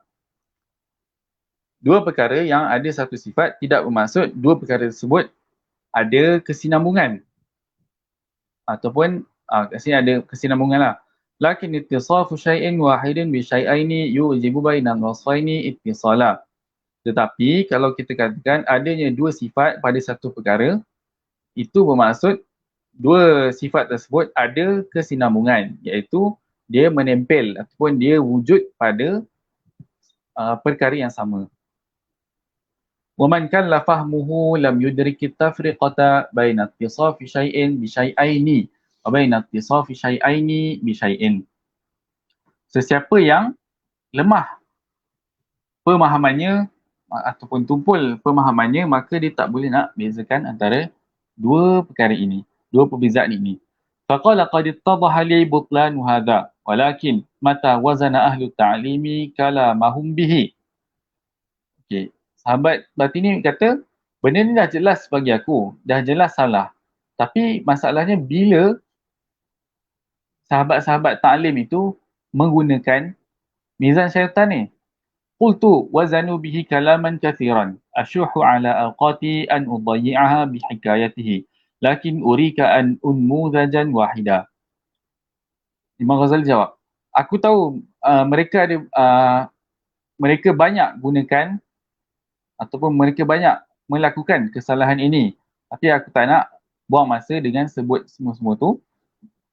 A: Dua perkara yang ada satu sifat tidak bermaksud dua perkara tersebut ada kesinambungan. Ataupun kat sini ada kesinambungan lah. Lakin ittisafu syai'in wahidin bi syai'aini yujibu baina wasfaini ittisala. Tetapi kalau kita katakan adanya dua sifat pada satu perkara, itu bermaksud dua sifat tersebut ada kesinambungan, iaitu dia menempel ataupun dia wujud pada perkara yang sama. وَمَنْ كَلَّ فَهْمُهُ لَمْ يُدْرِكِ التَّفْرِقَةَ بَيْنَ اتصاف شَيْءٍ بِشَيْئَيْنِ وَبَيْنَ اتصاف شَيْئَيْنِ بِشَيْءٍ. Sesiapa yang lemah pemahamannya ataupun tumpul pemahamannya, maka dia tak boleh nak bezakan antara dua perkara ini, dua perbezaan ini. فَقَالَ قَدِ اتَّضَحَ لِي بُطْلَانُ هَذَا وَلَكِنْ مَتَى وَزَنَ أَهْلُ التَّعْلِيمِ كَلَامَهُمْ بِهِ. Okay. Sahabat Batini kata, benda ni dah jelas bagi aku, dah jelas salah. Tapi masalahnya bila sahabat-sahabat ta'lim itu menggunakan mizan syaitan ni. Qultu wazanu bihi kalaman kathiran. Asyuhu ala awqati an udayyi'aha bihikayatihi. Lakin urika an unmudhajan wahida. Imam Ghazali jawab, aku tahu mereka ada mereka banyak gunakan ataupun mereka banyak melakukan kesalahan ini. Tapi aku tak nak buang masa dengan sebut semua-semua tu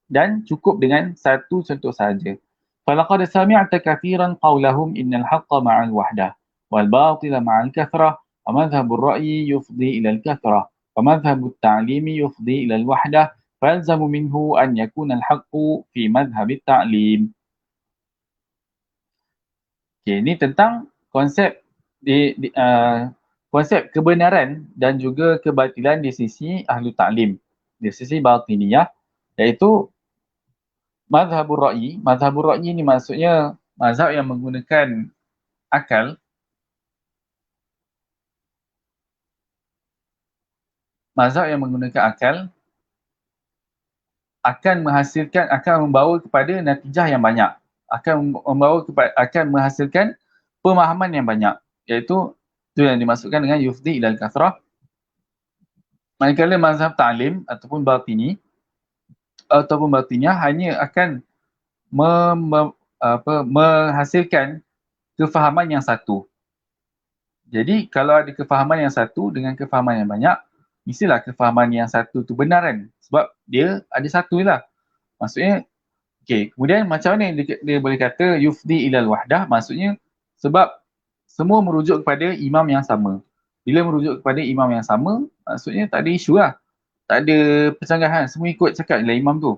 A: dan cukup dengan satu contoh sahaja. فَلَقَدْ سَمِعْتَ كَثِيرًا قَوْلَهُمْ إِنَّ الْحَقَّ مَعَ الْوَحْدَةِ وَالْبَاطِلَ مَعَ الْكَثْرَةِ وَمَذْهَبُ الرَّأْيِ يُفْضِي إِلَى الْكَثْرَةِ وَمَذْهَبُ التَّعْلِيمِ يُفْضِي إِلَى الْوَحْدَةِ فَيَلْزَمُ مِنْهُ أَنْ يَكُونَ الْحَقُّ فِي مَذْهَبِ التَّعْلِيمِ. Okay, ini tentang konsep konsep kebenaran dan juga kebatilan di sisi ahli ta'lim, di sisi batiniyah, iaitu mazhabur ra'yi. Mazhabur ra'yi ni maksudnya mazhab yang menggunakan akal. Mazhab yang menggunakan akal akan menghasilkan, akan membawa kepada natijah yang banyak. Akan menghasilkan pemahaman yang banyak. Iaitu itu yang dimaksudkan dengan yufdi ilal kathrah. Manakala mazhab ta'lim ataupun batini ataupun batiniyah hanya akan menghasilkan kefahaman yang satu. Jadi kalau ada kefahaman yang satu dengan kefahaman yang banyak, mestilah kefahaman yang satu tu benar kan? Sebab dia ada satu lah. Maksudnya, okay, kemudian macam mana dia boleh kata yufdi ilal wahdah? Maksudnya sebab semua merujuk kepada imam yang sama. Bila merujuk kepada imam yang sama, maksudnya tak ada isu lah. Tak ada persanggahan, semua ikut cakap lah imam tu.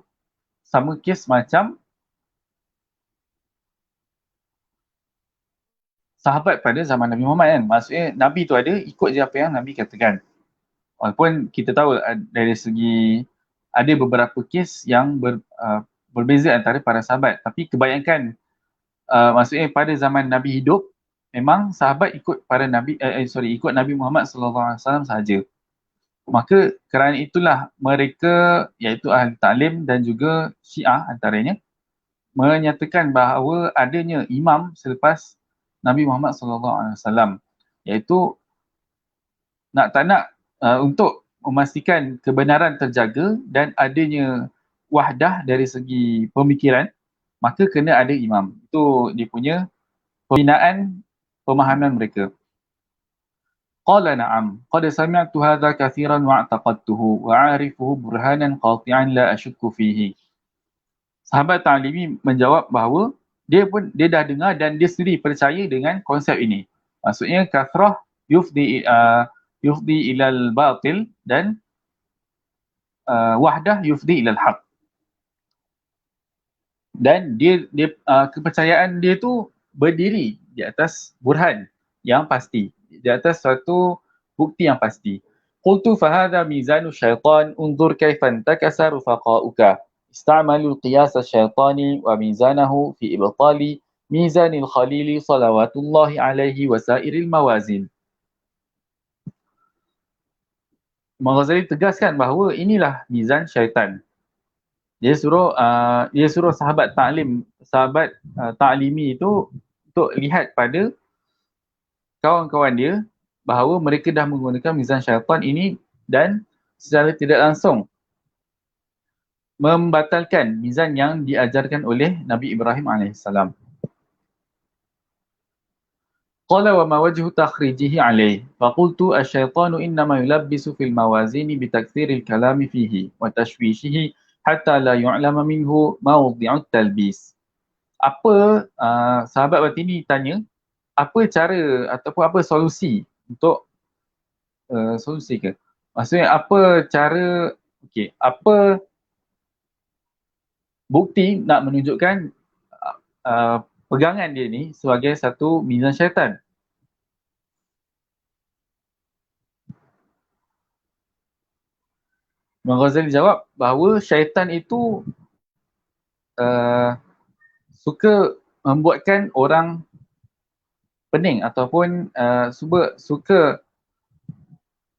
A: Sama kes macam sahabat pada zaman Nabi Muhammad kan. Maksudnya Nabi tu ada, ikut je apa yang Nabi katakan. Walaupun kita tahu dari segi ada beberapa kes yang berbeza antara para sahabat. Tapi kebanyakan, maksudnya pada zaman Nabi hidup, memang sahabat ikut para Nabi, ikut Nabi Muhammad SAW sahaja. Maka kerana itulah mereka, iaitu ahli ta'lim dan juga Syiah antaranya, menyatakan bahawa adanya imam selepas Nabi Muhammad SAW, iaitu tak nak untuk memastikan kebenaran terjaga dan adanya wahdah dari segi pemikiran, maka kena ada imam. Itu dia punya pembinaan pemahaman mereka. Qala na'am, qad sami'tu hadha kathiran wa'taqadtuhu wa'arifuhu burhanan qati'an la ashukku fihi. Sahabat ta'limi menjawab bahawa dia dah dengar dan dia sendiri percaya dengan konsep ini. Maksudnya kathrah yufdi ilal batil dan wahdah yufdi ilal haq. Dan dia kepercayaan dia tu berdiri di atas burhan yang pasti, di atas suatu bukti yang pasti. Qultu fahadha mizanu syaitan unzur kaifan takasa rufaqa'uka ista'malu qiyas syaitani wa mizanahu fi ibtali mizanil khalili salawatullahi alaihi wa sairil mawazin. Imam Ghazali tegaskan bahawa inilah mizan syaitan. Dia suruh sahabat ta'limi itu untuk lihat pada kawan-kawan dia bahawa mereka dah menggunakan mizan syaitan ini dan secara tidak langsung membatalkan mizan yang diajarkan oleh Nabi Ibrahim AS. قال وما وجه تخريجه عليه فقلت الشيطان إنما يلبس في الموازين بتكثير الكلام فيه وتشويشه حتى لا يعلم منه موضع التلبيس. Apa sahabat Batini tanya, apa cara ataupun apa solusi untuk solusi ke? Maksudnya apa cara, okey, apa bukti nak menunjukkan pegangan dia ni sebagai satu mizan syaitan? Imam Ghazali jawab bahawa syaitan itu suka membuatkan orang pening ataupun suka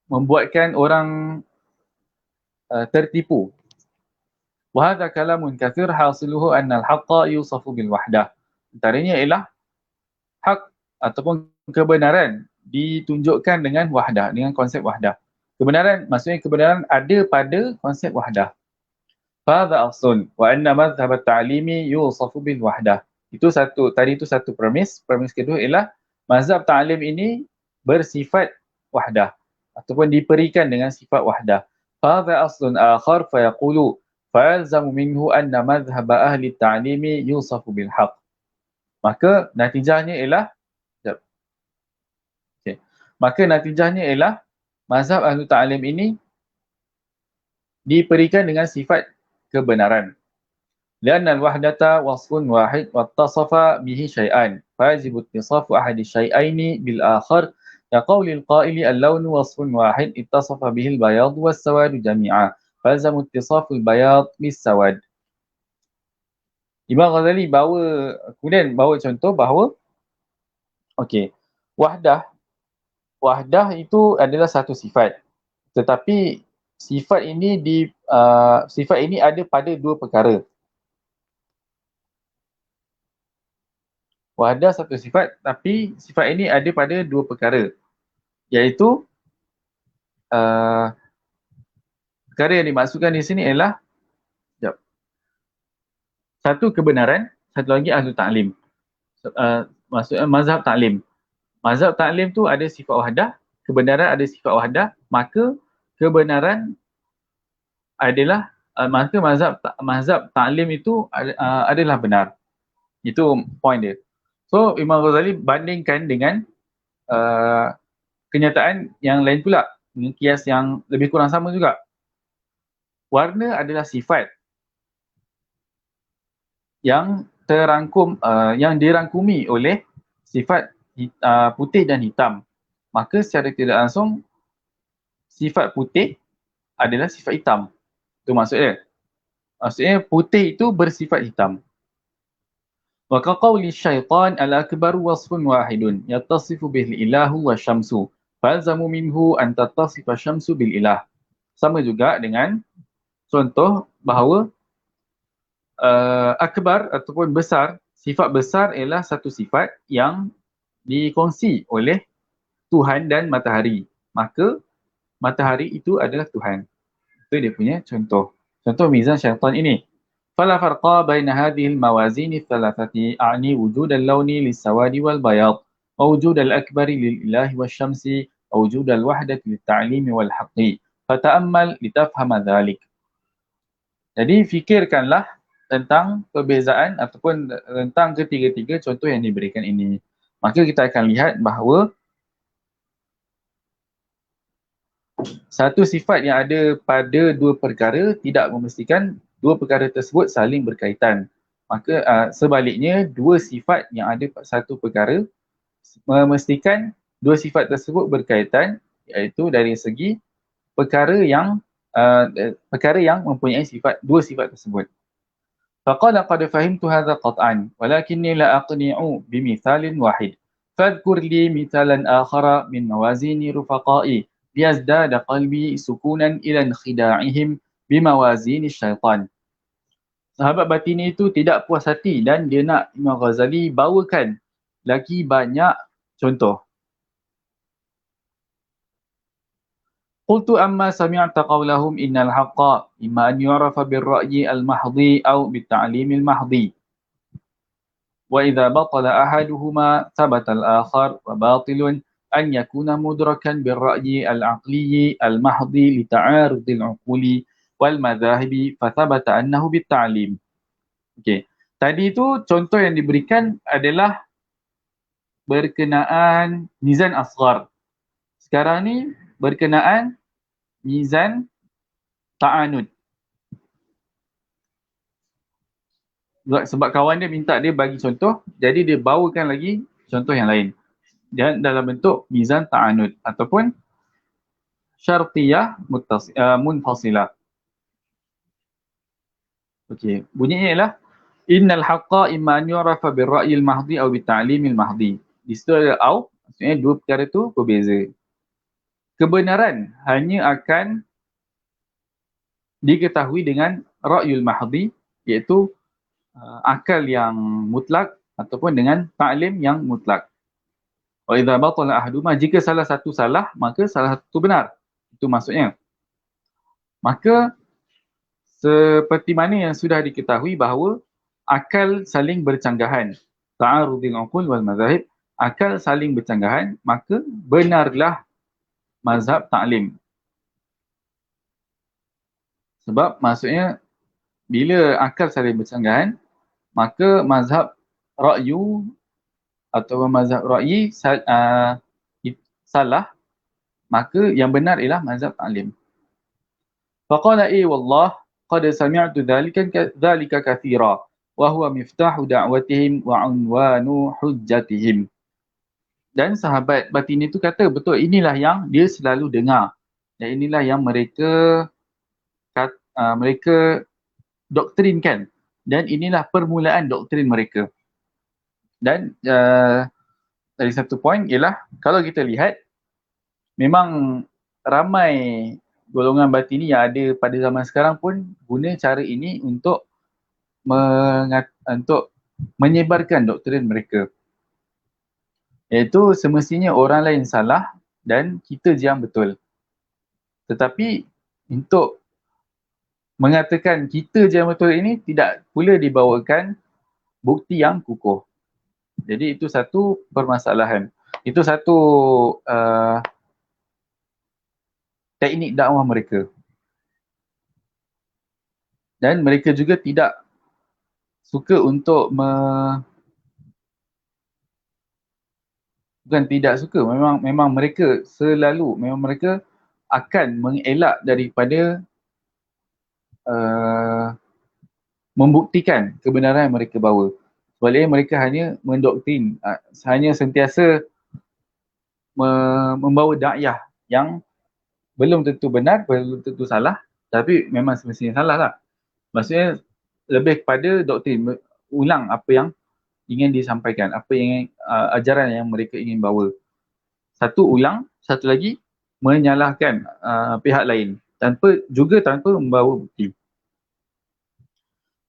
A: membuatkan orang tertipu. Wahada kalamun kathir hasiluhu anna al-haqqa yusafu bil wahdah. Antaranya ialah hak ataupun kebenaran ditunjukkan dengan wahdah, dengan konsep wahdah. Kebenaran maksudnya kebenaran ada pada konsep wahdah. Fahadha aslun wa anna madhhab at-ta'limi yusafu bil wahdah. Itu satu, tadi itu satu premis. Premis kedua ialah mazhab ta'lim ini bersifat wahdah ataupun diberikan dengan sifat wahdah. Fahadha aslun akhar fayaqulu fayalzamu minhu anna madhhab ahli at-ta'limi yusafu bil haqq. Maka natijahnya ialah mazhab ahli ta'lim ini diberikan dengan sifat kebenaran. لأن الوحدة وصف واحد واتصف به شيئان فيجب اتصاف أحد الشيئين بالآخر كقول القائل اللون وصف واحد اتصف به البياض والسواد جميعا فيلزم اتصاف البياض بالسواد. Imam Ghazali kemudian bawa contoh bahawa wahdah itu adalah satu sifat, tetapi sifat ini ada pada dua perkara. Wahdah satu sifat, tapi sifat ini ada pada dua perkara, iaitu perkara yang dimaksudkan di sini ialah satu kebenaran, satu lagi ahlu ta'lim. Maksudnya mazhab ta'lim. Mazhab ta'lim tu ada sifat wahdah, kebenaran ada sifat wahdah, maka kebenaran adalah maka mazhab ta'lim itu adalah benar. Itu point dia. So Imam Ghazali bandingkan dengan kenyataan yang lain pula, dengan kias yang lebih kurang sama juga. Warna adalah sifat yang dirangkumi oleh sifat putih dan hitam. Maka secara tidak langsung sifat putih adalah sifat hitam. Itu maksudnya. Maksudnya putih itu bersifat hitam. Wa kaqawli syaitan al-akbar wasfun wahidun yattasifu bihi ilahu wa syamsu falzamu minhu an tattasifa syamsu bil ilah. Sama juga dengan contoh bahawa akbar ataupun besar, sifat besar ialah satu sifat yang dikongsi oleh Tuhan dan matahari. Maka matahari itu adalah Tuhan. Itu dia punya contoh. Contoh mizan syaitan ini. فلا فرق بين هذه الموازين الثلاثة أعني وجود اللون للسواد والبياض ووجود الأكبر للإله والشمس ووجود الوحدة للتعليم والحق فتأمل لتفهم ذلك. Jadi fikirkanlah tentang perbezaan ataupun tentang ketiga-tiga contoh yang diberikan ini. Maka kita akan lihat bahawa satu sifat yang ada pada dua perkara tidak memastikan dua perkara tersebut saling berkaitan. Maka sebaliknya, dua sifat yang ada pada satu perkara memastikan dua sifat tersebut berkaitan, iaitu dari segi perkara yang mempunyai dua sifat tersebut. فقال قد فهمت هذا قطعا ولكني لا أقنع بمثال واحد فاذكر لي مثالا آخر من موازين رفقائي ليزداد قلبي سكونا إلى انخداعهم بموازين الشيطان. Sahabat Batini itu tidak puas hati dan dia nak Imam Ghazali bawakan lagi banyak contoh. Qultu amma sami'ta qawlahum innal haqqa imma an yu'rafa bil ra'yi al mahdi aw bit ta'lim al mahdi. وإذا بطل أحدهما ثبت الآخر وباطل أن يكون مدركا بالرأي العقلي المحض لتعارض العقول والمذاهب فثبت أنه بالتعليم. Okey. Tadi tu contoh yang diberikan adalah berkenaan mizan asghar. Sekarang ni berkenaan mizan ta'anud. Sebab kawan dia minta dia bagi contoh, jadi dia bawakan lagi contoh yang lain. Dan dalam bentuk mizan ta'anud ataupun syartiyah munfasilah. Okey, bunyinya ialah innal haqqa imma an yu'rafa bir ra'yil mahdi aw bit ta'limil mahdi. Di situ ada au, maksudnya dua perkara tu berbeza. Kebenaran hanya akan diketahui dengan ra'yul mahdi, iaitu akal yang mutlak ataupun dengan ta'lim yang mutlak. Wa idza batala ahaduma, jika salah satu salah, maka salah satu benar. Itu maksudnya. Maka seperti mana yang sudah diketahui bahawa akal saling bercanggahan. Ta'arudil uqul wal mazahib, akal saling bercanggahan, maka benarlah mazhab ta'lim. Sebab maksudnya bila akal saling bercanggahan, maka mazhab ra'yu atau mazhab ra'yi salah, maka yang benar ialah mazhab ta'lim. Faqala wallah qad sami'tu dhalika kathira wa huwa miftahu da'watihim wa unwanu hujjatihim. Dan sahabat batin itu kata, betul, inilah yang dia selalu dengar. Dan inilah yang mereka doktrinkan. Dan inilah permulaan doktrin mereka. Dan dari satu poin ialah, kalau kita lihat, memang ramai golongan batini yang ada pada zaman sekarang pun guna cara ini untuk menyebarkan doktrin mereka. Iaitu semestinya orang lain salah dan kita je yang betul. Tetapi untuk mengatakan kita je yang betul ini tidak pula dibawakan bukti yang kukuh. Jadi itu satu permasalahan. Itu satu teknik dakwah mereka. Dan mereka juga tidak suka untuk bukan tidak suka, memang mereka selalu, memang mereka akan mengelak daripada membuktikan kebenaran yang mereka bawa. Sebaliknya mereka hanya mendoktrin, hanya sentiasa membawa dakwah yang belum tentu benar, belum tentu salah, tapi memang semestinya salah lah. Maksudnya lebih kepada doktrin, ulang apa yang ingin disampaikan, apa yang ajaran yang mereka ingin bawa. Satu ulang, satu lagi menyalahkan pihak lain tanpa membawa bukti.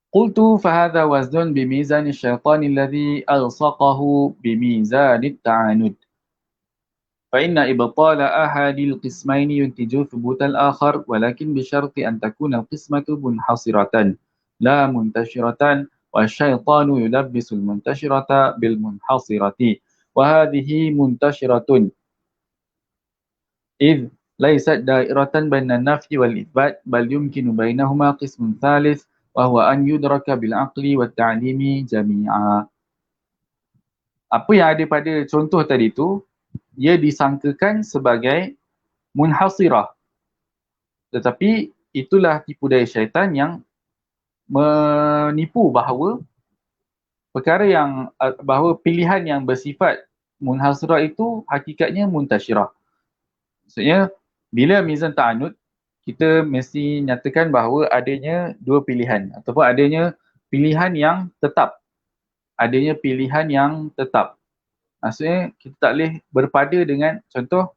A: Qultu fahadha wazdun bimizan syaitan alladhi alsaqahu bimizan at-ta'anud. فإن إبطال أحد القسمين ينتج ثبوت الآخر ولكن بشرط أن تكون القسمة منحصرة لا منتشرة والشيطان يلبس المنتشرة بالمنحصرة وهذه منتشرة إذ ليست دائرة بين النفي والإثبات بل يمكن بينهما قسم ثالث وهو أن يدرك بالعقل والتعليم جميعا. Apa yang ada pada contoh tadi tu, ia disangkakan sebagai munhasirah. Tetapi itulah tipu daya syaitan yang menipu bahawa pilihan yang bersifat munhasirah itu hakikatnya muntashirah. Maksudnya bila mizan ta'anud, kita mesti nyatakan bahawa adanya dua pilihan ataupun adanya pilihan yang tetap. Adanya pilihan yang tetap. Maksudnya kita tak boleh berpada dengan, contoh,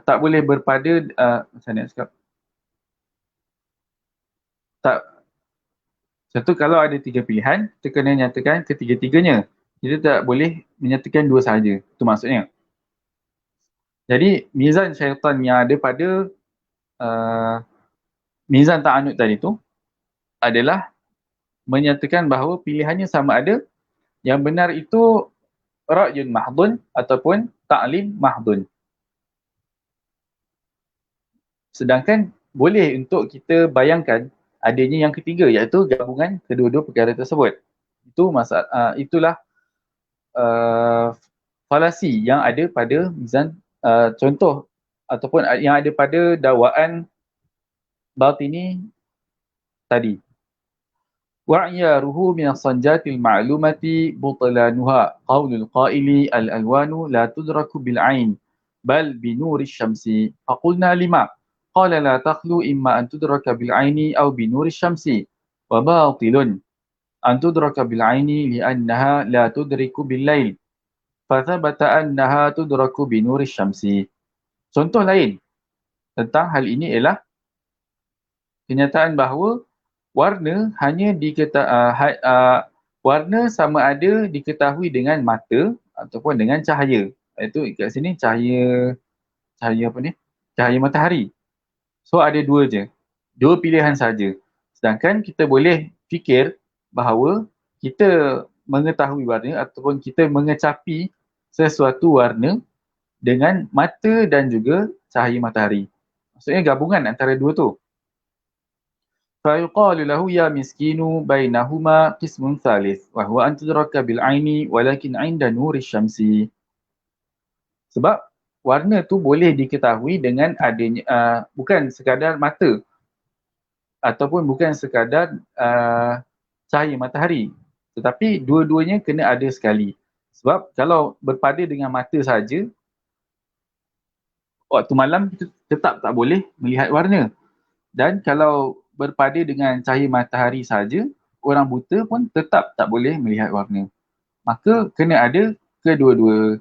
A: tak boleh berpada, macam mana nak cakap? Tak. Contoh, kalau ada tiga pilihan, kita kena nyatakan ketiga-tiganya. Kita tak boleh menyatakan dua sahaja. Itu maksudnya. Jadi, mizan syaitan yang ada pada mizan ta'anud tadi tu adalah menyatakan bahawa pilihannya sama ada yang benar itu ra'yun mahdun ataupun ta'lim mahdun. Sedangkan boleh untuk kita bayangkan adanya yang ketiga, iaitu gabungan kedua-dua perkara tersebut. Itulah falasi yang ada pada mizan, contoh ataupun yang ada pada dakwaan batini tadi. وَعْيَارُهُ مِنَ الصَّنْجَاتِ الْمَعْلُومَةِ بُطْلَانُهَا قَوْلُ الْقَائِلِ الْأَلْوَانُ لَا تُدْرَكُ بِالْعَيْنِ بَلْ بِنُورِ الشَّمْسِ فَقُلْنَا لِمَا قَالَ لَا تَخْلُو إِمَّا أَنْ تُدْرَكَ بِالْعَيْنِ أَوْ بِنُورِ الشَّمْسِ وَبَاطِلٌ أَنْ تُدْرَكَ بِالْعَيْنِ لِأَنَّهَا لَا تُدْرِكُ بِاللَّيْلِ فَثَبَتَ أَنَّهَا تُدْرَكُ بِنُورِ الشَّمْسِ. Contoh lain tentang hal ini ialah kenyataan bahawa warna hanya warna sama ada diketahui dengan mata ataupun dengan cahaya. Iaitu kat sini cahaya apa ni? Cahaya matahari. So ada dua je. Dua pilihan saja. Sedangkan kita boleh fikir bahawa kita mengetahui warna ataupun kita mengecapi sesuatu warna dengan mata dan juga cahaya matahari. Maksudnya gabungan antara dua tu. فيقال له يا مسكين بينهما قسم ثالث وهو أن تدرك بالعين ولكن عند نور الشمس. Sebab warna tu boleh diketahui dengan adanya bukan sekadar mata ataupun bukan sekadar cahaya matahari, tetapi dua-duanya kena ada sekali. Sebab kalau berpada dengan mata saja, waktu malam kita tetap tak boleh melihat warna. Dan kalau berpada dengan cahaya matahari saja, orang buta pun tetap tak boleh melihat warna. Maka kena ada kedua-dua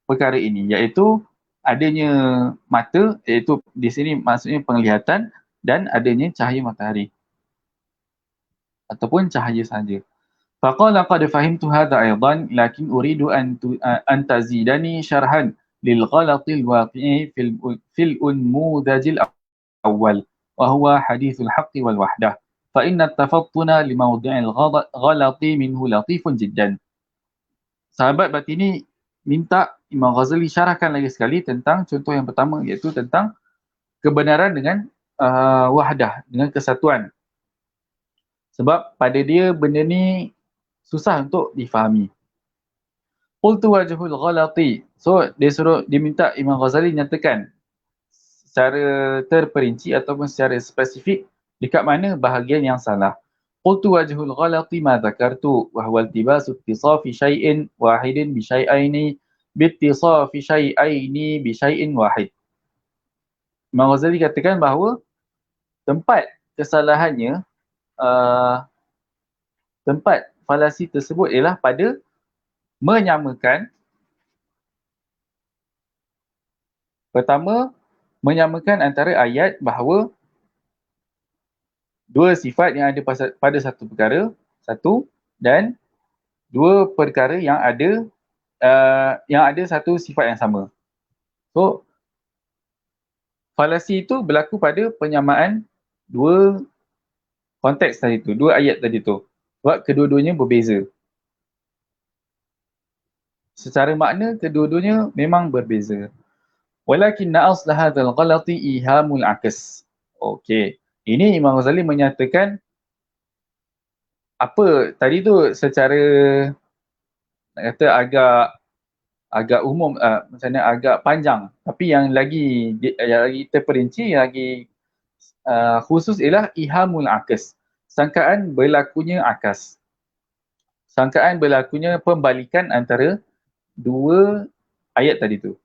A: perkara ini, iaitu adanya mata, iaitu di sini maksudnya penglihatan, dan adanya cahaya matahari ataupun cahaya saja. Faqala qad fahimtu hadha aidan lakin uridu an tazidani syarhan lil ghalati al waqi'i fil unmudhaj al awwal wa huwa hadithul haqqi wal wahdah fa inna at-tafattuna li mawdi'il ghalati minhu latifun jiddan. Sahabat batini minta Imam Ghazali syarahkan lagi sekali tentang contoh yang pertama, iaitu tentang kebenaran dengan wahdah, dengan kesatuan. Sebab pada dia benda ni susah untuk difahami. Qultu wajhul ghalati. So dia minta Imam Ghazali nyatakan secara terperinci ataupun secara spesifik dekat mana bahagian yang salah. Qultu wajhul ghalati ma dzakartu wa huwa iltibasu ittisafi syai'in wahidin bi syai'aini bi ittisafi syai'aini bi syai'in wahid. Imam Ghazali katakan bahawa tempat kesalahannya, tempat falasi tersebut ialah pada menyamakan, pertama, menyamakan antara ayat bahawa dua sifat yang ada pada satu perkara, satu, dan dua perkara yang ada satu sifat yang sama. So, falasi itu berlaku pada penyamaan dua konteks tadi tu, dua ayat tadi tu. Sebab kedua-duanya berbeza. Secara makna kedua-duanya memang berbeza. Walakinna asla hadzal ghalati ihamul akas. Okey. Ini Imam Ghazali menyatakan apa tadi tu secara nak kata agak umum, macam mana, agak panjang, tapi yang lagi terperinci, yang lagi khusus ialah ihamul akas. Sangkaan berlakunya akas. Sangkaan berlakunya pembalikan antara dua ayat tadi tu.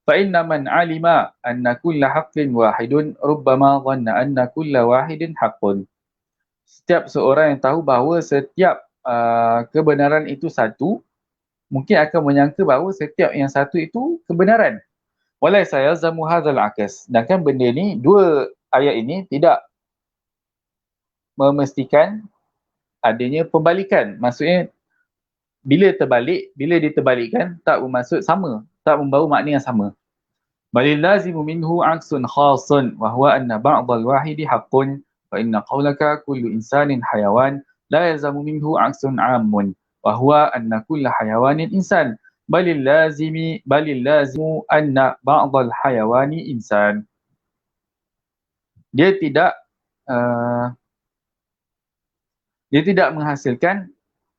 A: Fa inna man alima anna kulla haqqin wahidun rubbama dhanna anna kulla wahidin haqqun. Setiap seorang yang tahu bahawa setiap kebenaran itu satu, mungkin akan menyangka bahawa setiap yang satu itu kebenaran. Walaysa yalzamu hadzal akas. Sedangkan benda ni, dua ayat ini tidak memastikan adanya pembalikan. Maksudnya bila diterbalikkan tak bermaksud sama, tak membawa makna yang sama. Balil lazimu minhu aksun khasun wa huwa anna ba'dal wahidi haqqun fa inna qawlaka kullu insanin hayawan لا يلزم منه عكس عام وهو أن كل حيوان إنسان بل اللازم أن بعض الحيوان إنسان. Dia tidak uh, dia tidak menghasilkan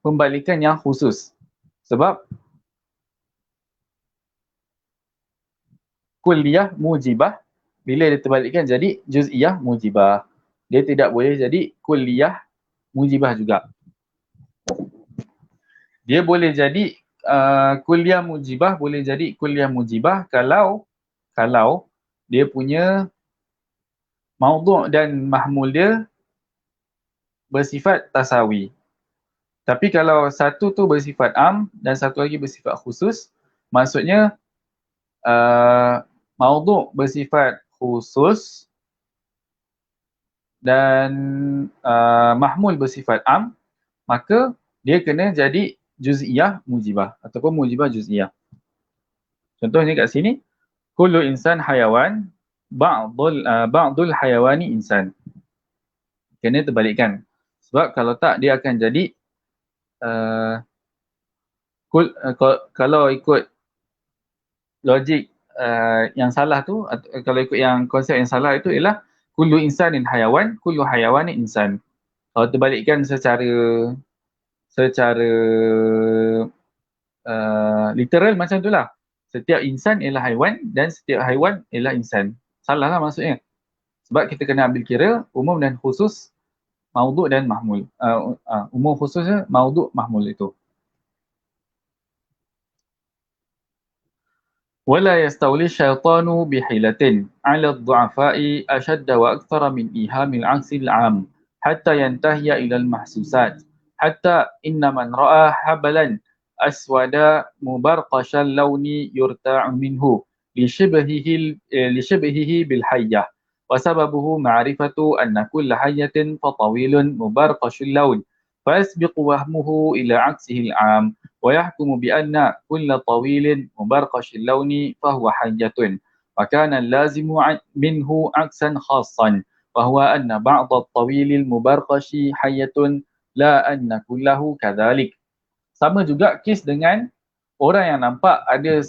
A: pembalikan yang khusus. Sebab kulliyah mujibah bila dia terbalikkan jadi juz'iyah mujibah. Dia tidak boleh jadi kulliyah mujibah juga. Dia boleh jadi kulliyah mujibah, boleh jadi kulliyah mujibah kalau dia punya maudhu' dan mahmul dia bersifat tasawi. Tapi kalau satu tu bersifat am dan satu lagi bersifat khusus, maksudnya maudhu' bersifat khusus dan mahmul bersifat am, maka dia kena jadi juz'iyah mujibah ataupun mujibah juz'iyah. Contohnya kat sini, kullu insan hayawan, ba'dul hayawani insan. Kena terbalikkan. Sebab kalau tak, dia akan jadi kalau ikut logik yang salah tu, kalau ikut yang konsep yang salah itu ialah kullu insanin hayawan, kullu hayawanin insan. Kalau terbalikkan secara literal macam itulah. Setiap insan ialah haiwan dan setiap haiwan ialah insan. Salah lah maksudnya. Sebab kita kena ambil kira umum dan khusus, maudhu' dan mahmul. Umum khususnya maudhu' mahmul itu. ولا يستولي الشيطان بحيلة على الضعفاء أشد وأكثر من إيهام العكس العام حتى ينتهي إلى المحسوسات حتى إن من رأى حبلا أسود مبرقش اللون يرتاع منه لشبهه بالحية وسببه معرفة أن كل حية فطويل مبرقش اللون فيسبق وهمه إلى عكسه العام ويحكم بأن كل طويل مبرقش اللون فهو حية وكان اللازم منه عكسا خاصا وهو أن بعض الطويل المبرقش حية لا أن كله كذلك. Sama juga kes dengan orang yang nampak ada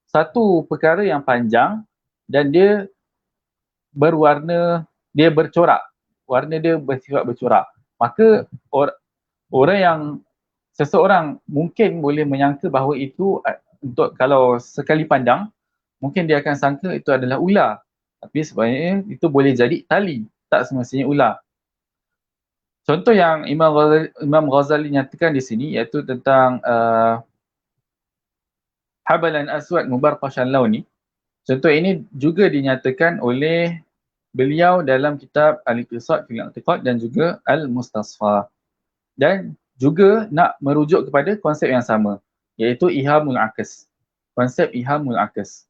A: satu perkara yang panjang dan dia berwarna, dia bercorak. Warna dia bersifat bercorak. Maka seseorang mungkin boleh menyangka bahawa itu untuk kalau sekali pandang mungkin dia akan sangka itu adalah ular, tapi sebenarnya itu boleh jadi tali, tak semestinya ular. Contoh yang Imam Ghazali nyatakan di sini iaitu tentang habalan aswad mubarqashan launi. Contoh ini juga dinyatakan oleh beliau dalam kitab Al-Iqtisad fil I'tiqad dan juga Al-Mustasfa. Dan juga nak merujuk kepada konsep yang sama, iaitu ihamul akas. Konsep ihamul akas.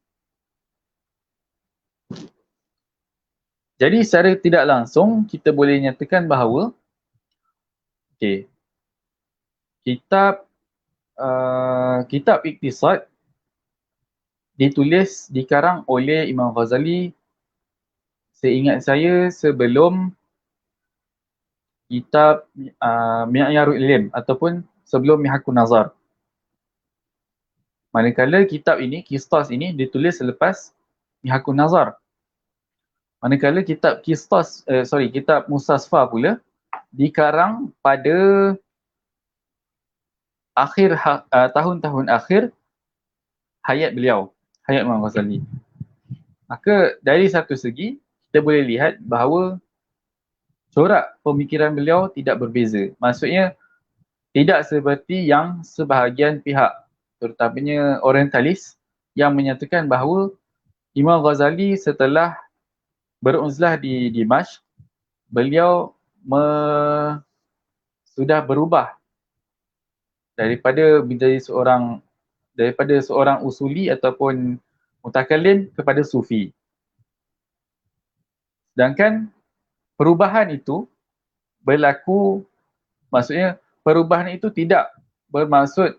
A: Jadi secara tidak langsung kita boleh nyatakan bahawa kitab Iqtisad ditulis, dikarang oleh Imam Ghazali seingat saya sebelum kitab Mi'yarul Ilm ataupun sebelum Mihakun Nazar. Manakala kitab ini, Qistas ini ditulis selepas Mihakun Nazar. Manakala kitab kitab Mustasfa pula dikarang pada akhir tahun-tahun akhir hayat beliau, hayat Imam Ghazali. Maka dari satu segi kita boleh lihat bahawa corak pemikiran beliau tidak berbeza. Maksudnya tidak seperti yang sebahagian pihak, terutamanya orientalis, yang menyatakan bahawa Imam Ghazali setelah beruzlah di Dimashq, beliau sudah berubah daripada seorang usuli ataupun mutakallim kepada sufi. Sedangkan perubahan itu berlaku, maksudnya perubahan itu tidak bermaksud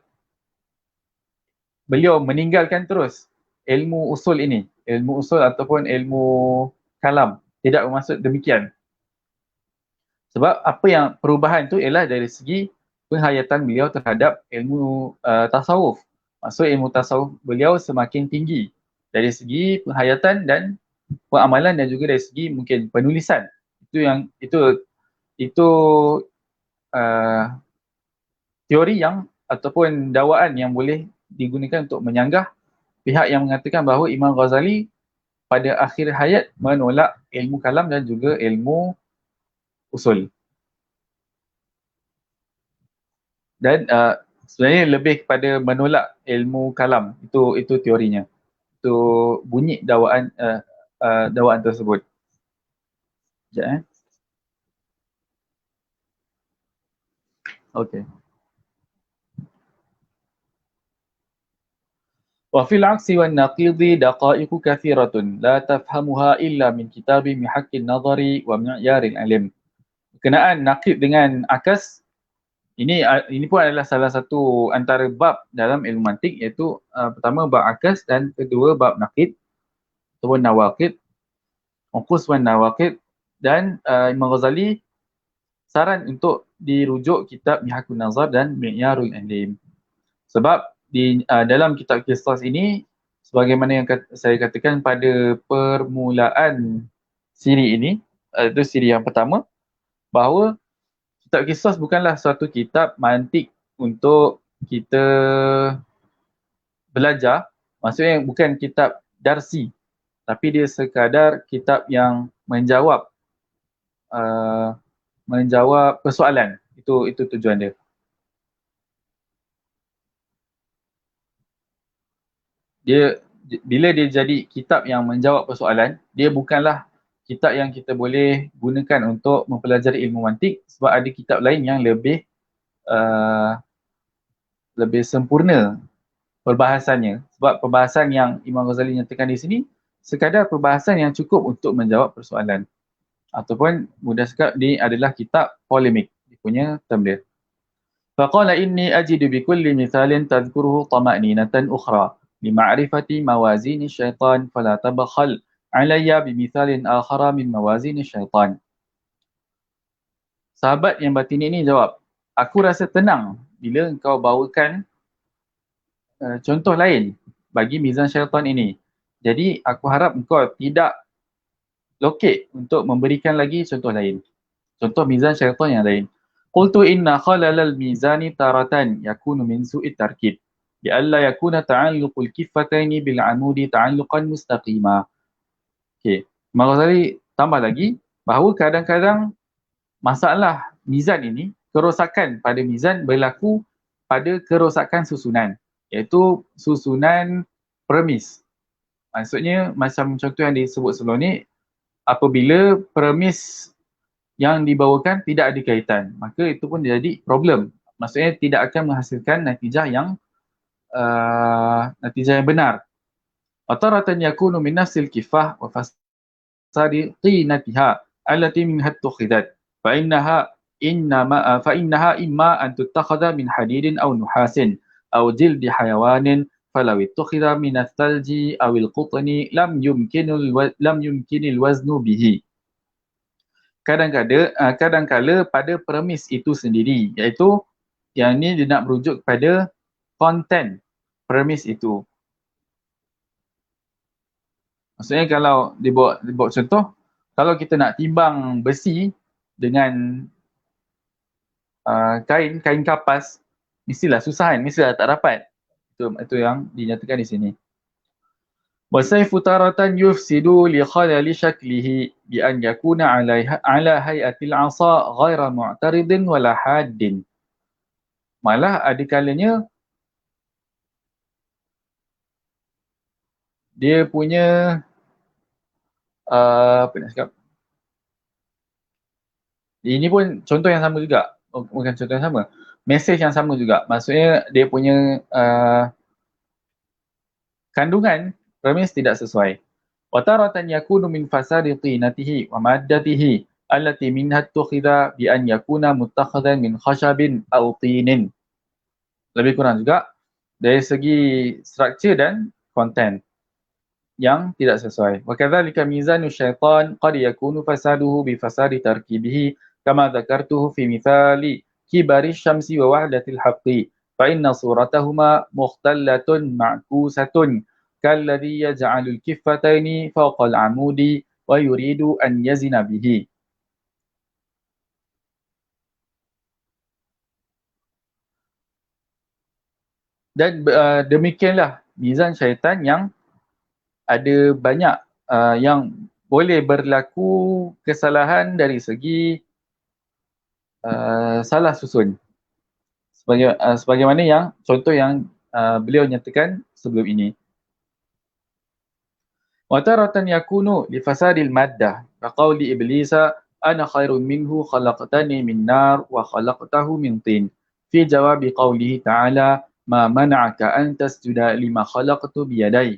A: beliau meninggalkan terus ilmu usul ini, ilmu usul ataupun ilmu kalam. Tidak bermaksud demikian. Sebab apa yang perubahan tu ialah dari segi penghayatan beliau terhadap ilmu tasawuf. Maksud ilmu tasawuf beliau semakin tinggi dari segi penghayatan dan pengamalan dan juga dari segi mungkin penulisan. Itu uh, teori yang ataupun dakwaan yang boleh digunakan untuk menyanggah pihak yang mengatakan bahawa Imam Ghazali pada akhir hayat menolak ilmu kalam dan juga ilmu usul. Dan sebenarnya lebih kepada menolak ilmu kalam, itu teorinya, itu bunyi dakwaan tersebut. Sekejap, okey. Wa fil aksi wan naqidi daqaiqu kathiratun la tafhamuha illa min kitabi mihakkin nazari wa mi'yaril alim. Berkenaan naqid dengan akas, ini pun adalah salah satu antara bab dalam ilmu mantik, iaitu pertama bab akas dan kedua bab naqid ataupun nawaqid, uqus wan nawaqid. Dan Imam Ghazali saran untuk dirujuk kitab Mihakun Nazar dan Mi'yarul Alim. Sebab di dalam kitab Qisas ini, sebagaimana yang saya katakan pada permulaan siri ini, itu siri yang pertama, bahawa kitab Qisas bukanlah suatu kitab mantik untuk kita belajar. Maksudnya bukan kitab darsi, tapi dia sekadar kitab yang uh, menjawab persoalan. Itu tujuan dia. Dia bila dia jadi kitab yang menjawab persoalan, dia bukanlah kitab yang kita boleh gunakan untuk mempelajari ilmu mantik, sebab ada kitab lain yang uh, lebih sempurna perbahasannya. Sebab perbahasan yang Imam Ghazali nyatakan di sini sekadar perbahasan yang cukup untuk menjawab persoalan. Ataupun mudah sekali dia adalah kitab polemik. Dia punya term dia. فقال إني أجد بكل مثال تذكره طمأنينة أخرى لمعرفة موازين الشيطان فلا تبخل علي بمثال آخر من موازين الشيطان. Sahabat yang batini ini jawab, aku rasa tenang bila engkau bawakan contoh lain bagi mizan syaitan ini. Jadi aku harap engkau tidak lokek untuk memberikan lagi contoh lain. Contoh mizan syaitan yang lain. Qultu inna khalalal mizani taratan yakunu min su'it tarkib. Bi'alla yakuna ta'alluqul kiffataini bil amudi ta'alluqan mustaqima. Okey. Imam Ghazali tambah lagi bahawa kadang-kadang masalah mizan ini, kerosakan pada mizan berlaku pada kerosakan susunan, iaitu susunan premis. Maksudnya macam contoh yang disebut sebelum ni, apabila premis yang dibawakan tidak ada kaitan, maka itu pun jadi problem. Maksudnya tidak akan menghasilkan natijah yang benar. Ataratan yakunu min nafsil kifah wa fasadi qinatiha allati minha tukhidat fa innaha imma an tuttakhadha min hadidin aw nuhasin aw jildi hayawanin falau ittakhadha min ath-thalji aw al-qutni lam yumkinil waznu bihi. Kadang-kala pada premis itu sendiri, iaitu yang ni dia nak merujuk kepada konten premis itu. Maksudnya kalau dibuat contoh, kalau kita nak timbang besi dengan kain kapas, mestilah susah kan, mestilah tak dapat. Itu yang dinyatakan di sini. وَسَيْفُ تَارَةً يُفْسِدُ لِخَلَلِ شَكْلِهِ بِأَنْ يَكُونَ عَلَى هَيْئَةِ الْعَصَى غَيْرَ مُعْتَرِضٍ وَلَا حَادٍ. Malah ada kalanya dia punya apa nak cakap, ini pun contoh yang sama juga, bukan contoh yang sama, mesej yang sama juga. Maksudnya dia punya kandungan premis tidak sesuai. Wa taratan yakunu min fasadi tinatihi wa maddatihi allati minha tukhidha bi an yakuna muttakhadhan min khashabin aw tinin. Lebih kurang juga dari segi struktur dan konten yang tidak sesuai. Wa kadzalika mizanu syaitan qad yakunu fasaduhu bi fasadi tarkibihi كما ذكرته في مثال كبر الشمس ووحدة الحق فإن صورتهما مختلة معكوسة كالذي يجعل الكفتين فوق العمود ويريد أن يزن به. Dan demikianlah mizan syaitan yang ada banyak yang boleh berlaku kesalahan dari segi salah susun. Sebagaimana yang contoh yang beliau nyatakan sebelum ini. Wa taratan yakunu li fasadil maddah ka qauli iblisa ana khairun minhu khalaqtani min nar wa khalaqtahu min tin. Fi jawabi qaulihi ta'ala ma mana'aka an tasjuda lima khalaqtu biyadai.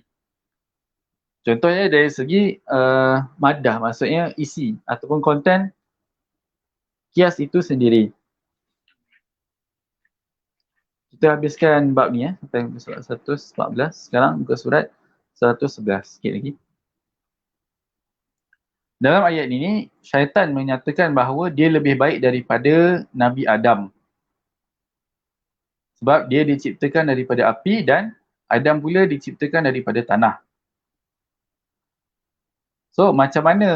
A: Contohnya dari segi maddah, maksudnya isi ataupun konten kias itu sendiri. Kita habiskan bab ni sampai surat 114. Sekarang muka surat 111 sikit lagi. Dalam ayat ini, syaitan menyatakan bahawa dia lebih baik daripada Nabi Adam. Sebab dia diciptakan daripada api dan Adam pula diciptakan daripada tanah. So, macam mana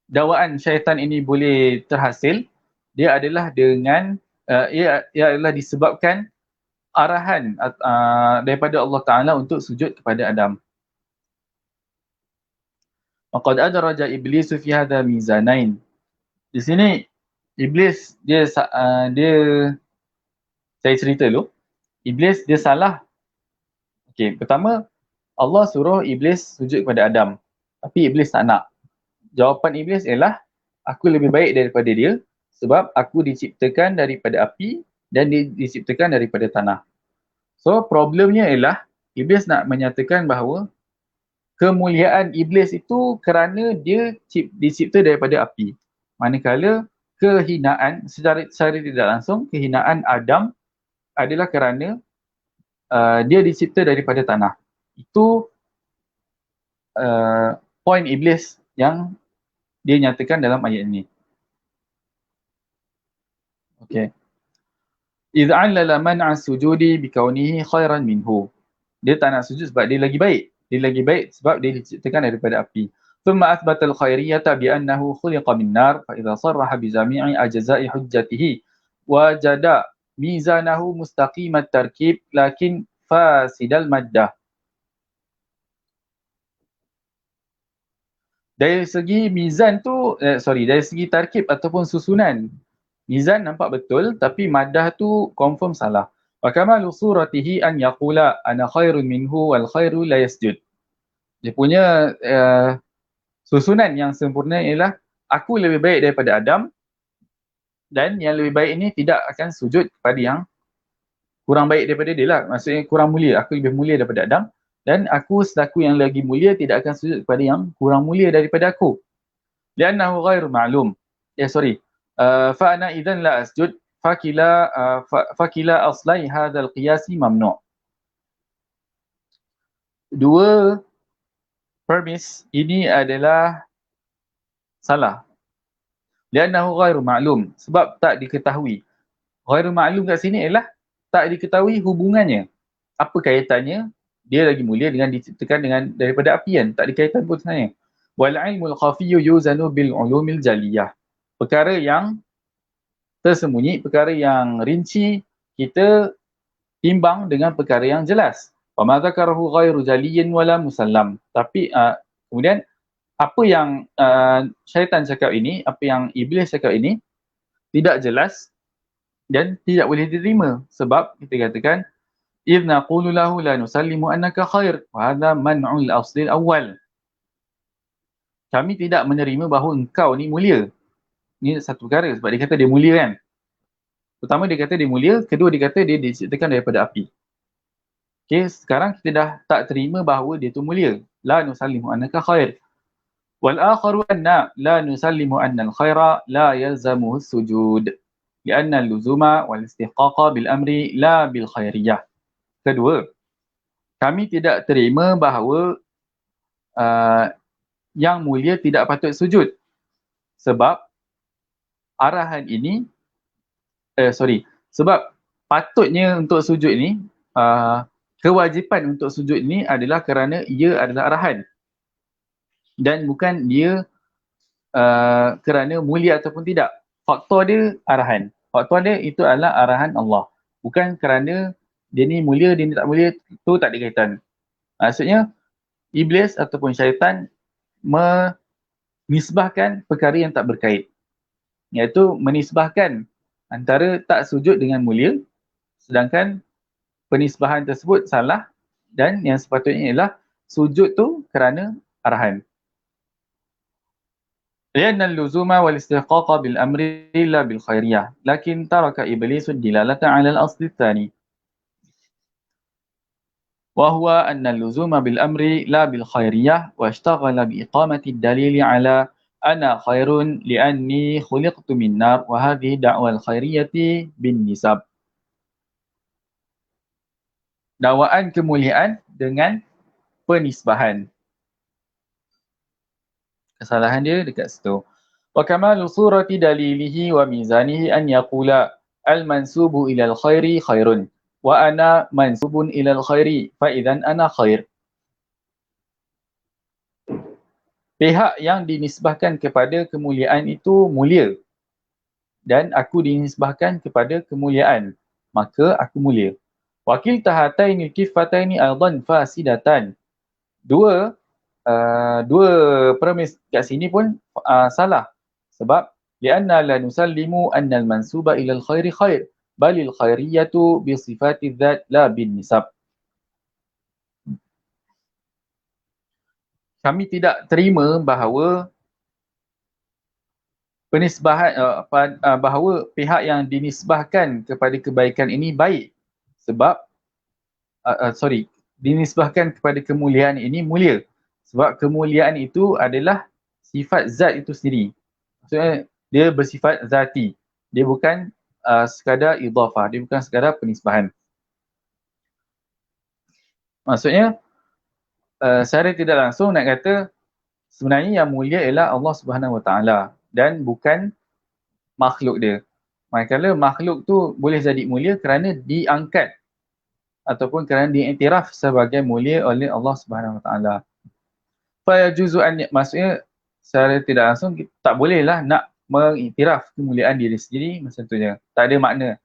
A: dakwaan syaitan ini boleh terhasil? Dia adalah dengan ia adalah disebabkan arahan daripada Allah Ta'ala untuk sujud kepada Adam. Waqad adraja iblisu fi hadha mizanain. Di sini iblis dia saya cerita dulu. Iblis dia salah. Okey, pertama Allah suruh iblis sujud kepada Adam. Tapi iblis tak nak. Jawapan iblis ialah aku lebih baik daripada dia sebab aku diciptakan daripada api dan dia diciptakan daripada tanah. So problemnya ialah iblis nak menyatakan bahawa kemuliaan iblis itu kerana dia dicipta daripada api. Manakala kehinaan secara tidak langsung, kehinaan Adam adalah kerana dia dicipta daripada tanah. Itu poin iblis yang dia nyatakan dalam ayat ini. Okey. إِذْ عَلَّلَ مَنْعَ السُّجُودِ بِكَوْنِهِ خَيْرًا مِنْهُ. Dia tak nak sujud sebab dia lagi baik. Dia lagi baik sebab dia diciptakan daripada api. ثُمَّ أَثْبَتَ الْخَيْرِيَّةَ بِأَنَّهُ خُلِقَ مِنْ نَارٍ فَإِذَا صَرَّحَ بِجَمِيعِ أَجْزَاءِ حُجَّتِهِ وَجَدَ مِيزَانَهُ مُسْتَقِيمَ التَّرْكِيبِ لَكِنْ فَاسِدَ الْمَدَّةِ. Dari segi mizan tu, dari segi tarkib ataupun susunan, mizan nampak betul tapi maddah tu confirm salah. Wa kamalu suratihi an yaqula ana khairun minhu wal khairu la yasjud. Dia punya susunan yang sempurna ialah aku lebih baik daripada Adam dan yang lebih baik ini tidak akan sujud kepada yang kurang baik daripada dia lah. Maksudnya kurang mulia. Aku lebih mulia daripada Adam dan aku selaku yang lagi mulia tidak akan sujud kepada yang kurang mulia daripada aku. Li'annahu ghairu ma'lum. فأنا إذن لا أسجد فكلا أصلي هذا القياس ممنوع. Dua premise ini adalah salah. Li'annahu ghairu ma'lum, sebab tak diketahui. Ghairu ma'lum kat sini ialah tak diketahui hubungannya. Apa kaitannya dia lagi mulia dengan diciptakan dengan daripada api kan? Tak dikaitan pun sebenarnya. Wal ilmul khafiyyu yuzanu bil ulumil jaliyah. Perkara yang tersembunyi, perkara yang rinci, kita timbang dengan perkara yang jelas. Wa ma dzakarahu ghairu jaliyyin wala musallam. Tapi kemudian apa yang syaitan cakap ini, apa yang iblis cakap ini tidak jelas dan tidak boleh diterima sebab kita katakan idh naqulu lahu la nusallimu annaka khair wa hadha man'ul asli al-awwal. Kami tidak menerima bahawa engkau ni mulia. Ini satu perkara sebab dia kata dia mulia kan. Pertama dia kata dia mulia, kedua dia kata dia diciptakan daripada api. Okey, sekarang kita dah tak terima bahawa dia tu mulia. La nusallimu annaka khair. Wal akharu anna la nusallimu anna al-khaira la yalzamuhu as-sujud. Lianna al-luzuma wal istihqaqa bil amri la bil khairiyah. Kedua, kami tidak terima bahawa yang mulia tidak patut sujud. Sebab arahan ini, sebab patutnya untuk sujud ini, kewajipan untuk sujud ini adalah kerana ia adalah arahan. Dan bukan dia kerana mulia ataupun tidak. Faktor dia arahan. Faktor dia itu adalah arahan Allah. Bukan kerana dia ni mulia, dia ni tak mulia, tu tak ada kaitan. Maksudnya, iblis ataupun syaitan menisbahkan perkara yang tak berkait. Iaitu menisbahkan antara tak sujud dengan mulia, sedangkan penisbahan tersebut salah dan yang sepatutnya ialah sujud tu kerana arahan. لأن اللزوم والاستحقاق بالأمر لا بالخيرية لكن ترك إبليس الدلالة على الأصل الثاني وهو أن اللزوم بالأمر لا بالخيرية واشتغل بإقامة الدليل على أنا خير لأني خلقت من نار وهذه دعوى الخيرية بالنسب. Dakwaan kemuliaan dengan penisbahan. Kesalahan dia dekat situ. Wa kamalu surati dalilihi wa mizanihi an yaqula al-mansubu ila al-khairi khairun wa ana mansubun ila al-khairi fa idzan ana khair. Pihak yang dinisbahkan kepada kemuliaan itu mulia dan aku dinisbahkan kepada kemuliaan, maka aku mulia. Wakil tahataini kifataini aidan fasidatan. Dua premis kat sini pun salah. Sebab lianna la nusallimu anna al-mansuba ila al-khairi khair, bal al-khairiyatu bi sifati dzat la bin nisab. Kami tidak terima bahawa penisbahan bahawa pihak yang dinisbahkan kepada kebaikan ini baik. Sebab dinisbahkan kepada kemuliaan ini mulia. Sebab kemuliaan itu adalah sifat zat itu sendiri. Maksudnya dia bersifat zati. Dia bukan sekadar idhafah, dia bukan sekadar penisbahan. Maksudnya secara tidak langsung nak kata sebenarnya yang mulia ialah Allah Subhanahu Wa Taala dan bukan makhluk dia. Manakala makhluk tu boleh jadi mulia kerana diangkat ataupun kerana diiktiraf sebagai mulia oleh Allah Subhanahu Wa Taala. Fa yajuzu an, maksudnya secara tidak langsung tak bolehlah nak mengiktiraf kemuliaan diri sendiri macam tu je. Tak ada makna.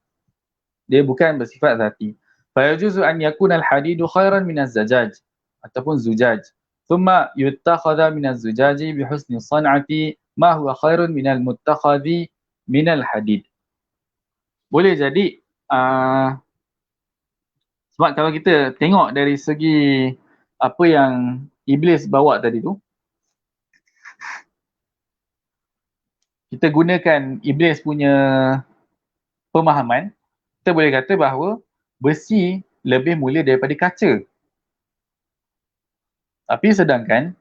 A: Dia bukan bersifat zati. Fa yajuzu an yakuna al-hadidu khairan min az-zajaj ataupun zujaj. Thumma yuttakhadha min az-zujaji bi husni san'ati ma huwa khairun min al-muttakhadhi min al-hadid. Boleh jadi sebab kalau kita tengok dari segi apa yang iblis bawa tadi tu, kita gunakan iblis punya pemahaman, kita boleh kata bahawa besi lebih mulia daripada kaca. Tapi sedangkan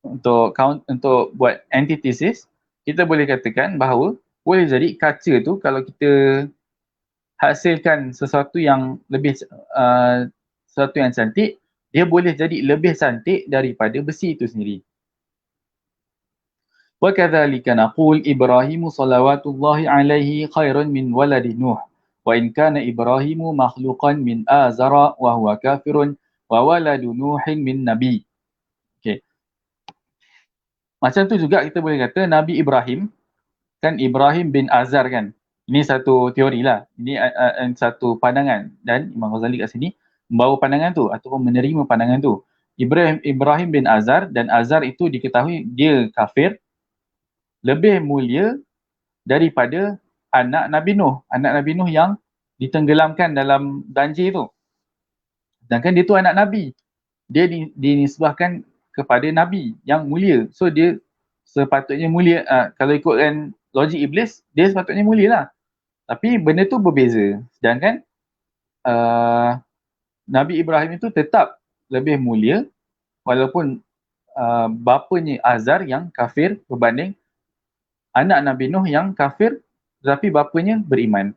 A: untuk buat antithesis, kita boleh katakan bahawa boleh jadi kaca tu kalau kita hasilkan sesuatu yang lebih sesuatu yang cantik, dia boleh jadi lebih cantik daripada besi itu sendiri. Wa kadzalika naqul Ibrahimu salawatullahi alaihi khairun min waladi Nuh wa in kana Ibrahimu makhluqan min azara wa huwa kafirun wa waladu Nuhin min nabi. Okey. Macam tu juga kita boleh kata Nabi Ibrahim kan Ibrahim bin Azar kan. Ini satu teori lah. Ini satu pandangan. Dan Imam Ghazali kat sini membawa pandangan tu ataupun menerima pandangan tu. Ibrahim bin Azar, dan Azar itu diketahui dia kafir, lebih mulia daripada anak Nabi Nuh. Anak Nabi Nuh yang ditenggelamkan dalam banjir tu. Sedangkan dia tu anak Nabi. Dia dinisbahkan kepada Nabi yang mulia. So dia sepatutnya mulia. Kalau ikutkan logik iblis, dia sepatutnya mulia lah. Tapi benda tu berbeza. Sedangkan Nabi Ibrahim itu tetap lebih mulia walaupun bapanya Azar yang kafir berbanding anak Nabi Nuh yang kafir tetapi bapanya beriman.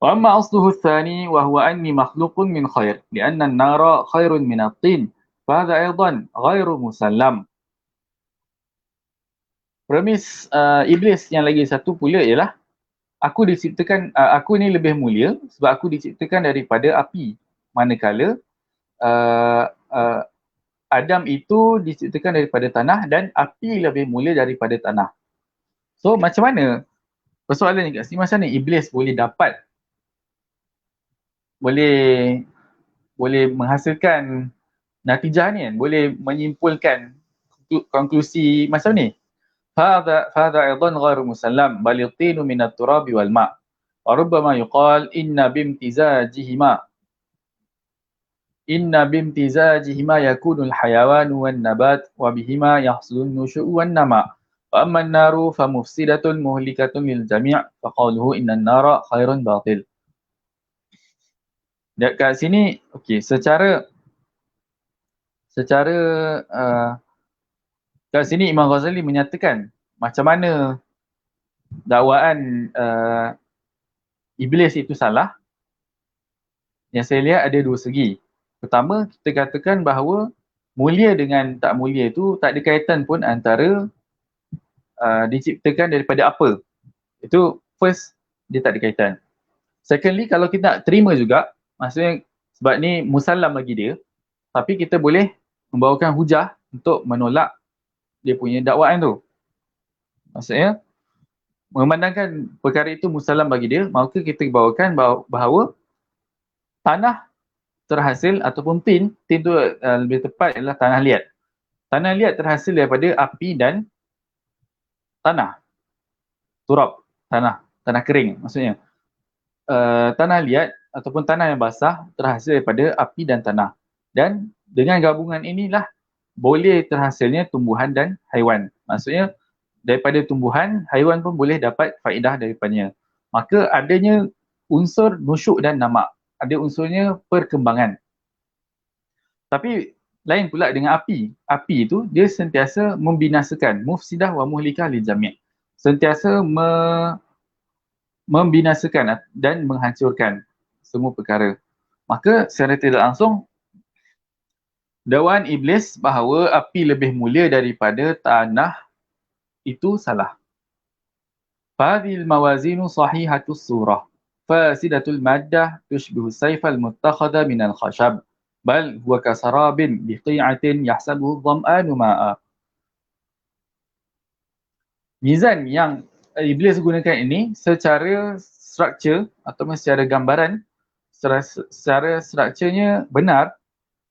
A: Wa amma asluhu tsani wa huwa anni makhluqun min khair li'anna an-nara khairun min at-tin Fahadha aydan ghairu musallam. Premis iblis yang lagi satu pula ialah aku diciptakan, aku ni lebih mulia sebab aku diciptakan daripada api. Manakala uh, uh, Adam itu diciptakan daripada tanah dan api lebih mulia daripada tanah. So macam mana? Persoalannya kat sini, macam mana iblis boleh dapat, boleh menghasilkan natijah ni kan, boleh menyimpulkan konklusi macam ni. Fahadha aidan ghairu musallam bal yatinu min at-turab wal ma'. Wa rubbama yuqal inna bimtizajihima yakunu al-hayawan wan nabat wa bihima yahsulu an-nushu' wan nama'. Wa amma an-naru fa mufsidatun muhlikatun lil jami' fa qawluhu inna an-nara khairun batil. Dekat sini okey, secara kat sini Imam Ghazali menyatakan macam mana dakwaan iblis itu salah. Yang saya lihat ada dua segi. Pertama, kita katakan bahawa mulia dengan tak mulia itu tak ada kaitan pun antara diciptakan daripada apa. Itu first, dia tak ada kaitan. Secondly, kalau kita nak terima juga, maksudnya sebab ni musallam bagi dia, tapi kita boleh membawakan hujah untuk menolak dia punya dakwaan tu. Maksudnya, memandangkan perkara itu musallam bagi dia, maka kita bawakan bahawa tanah terhasil ataupun tin tu lebih tepat adalah tanah liat. Tanah liat terhasil daripada api dan tanah. Turab, tanah kering maksudnya. Tanah liat ataupun tanah yang basah terhasil daripada api dan tanah. Dan dengan gabungan inilah boleh terhasilnya tumbuhan dan haiwan. Maksudnya daripada tumbuhan, haiwan pun boleh dapat faedah daripadanya. Maka adanya unsur nusyuk dan nama'. Ada unsurnya perkembangan. Tapi lain pula dengan api. Api itu dia sentiasa membinasakan, mufsidah wa muhlikah lil jami'. Sentiasa membinasakan dan menghancurkan semua perkara. Maka secara tidak langsung dakwaan iblis bahawa api lebih mulia daripada tanah itu salah. Fadhil mawazinu sahihatus surah. Fasidatul maddah tushbihu sayfal muttakhadha minal khashab. Bal huwa kasarabin biqi'atin yahsabuhu dham'anu ma'a. Mizan yang iblis gunakan ini secara struktur atau secara gambaran, secara strukturnya benar,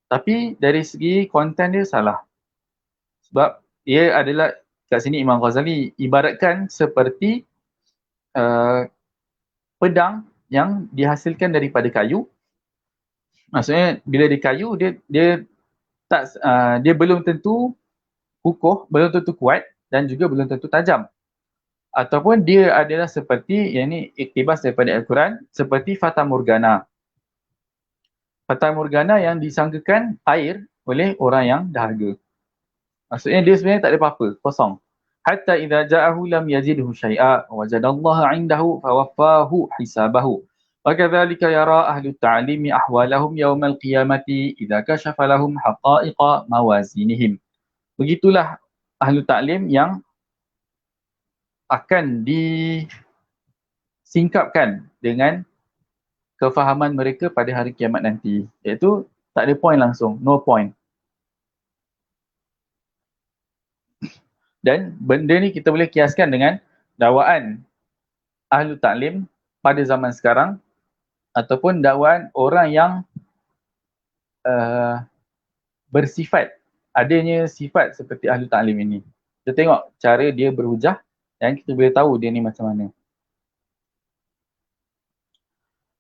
A: tapi dari segi konten dia salah. Sebab ia adalah, kat sini Imam Ghazali ibaratkan seperti pedang yang dihasilkan daripada kayu. Maksudnya bila di kayu dia belum tentu kukuh, belum tentu kuat dan juga belum tentu tajam. Ataupun dia adalah seperti, yang ni iktibas daripada Al-Quran, seperti Fata Morgana. Fata Morgana yang disangkakan air oleh orang yang dahaga. Maksudnya dia sebenarnya tak ada apa-apa, kosong. Hatta idza ja'ahu lam yazidhu syai'a wajadallaha 'indahu fawaffahu hisabahu. Wa kadzalika yara ahlu ta'limi ahwalahum yaumal qiyamati idza kashafa lahum haqa'iqa mawazinihim. Begitulah ahlu ta'lim yang akan disingkapkan dengan kefahaman mereka pada hari kiamat nanti. Iaitu tak ada point langsung, no point. Dan benda ni kita boleh kiaskan dengan dakwaan ahlu ta'lim pada zaman sekarang ataupun dakwaan orang yang bersifat, adanya sifat seperti ahlu ta'lim ini. Kita tengok cara dia berhujah dan kita boleh tahu dia ni macam mana.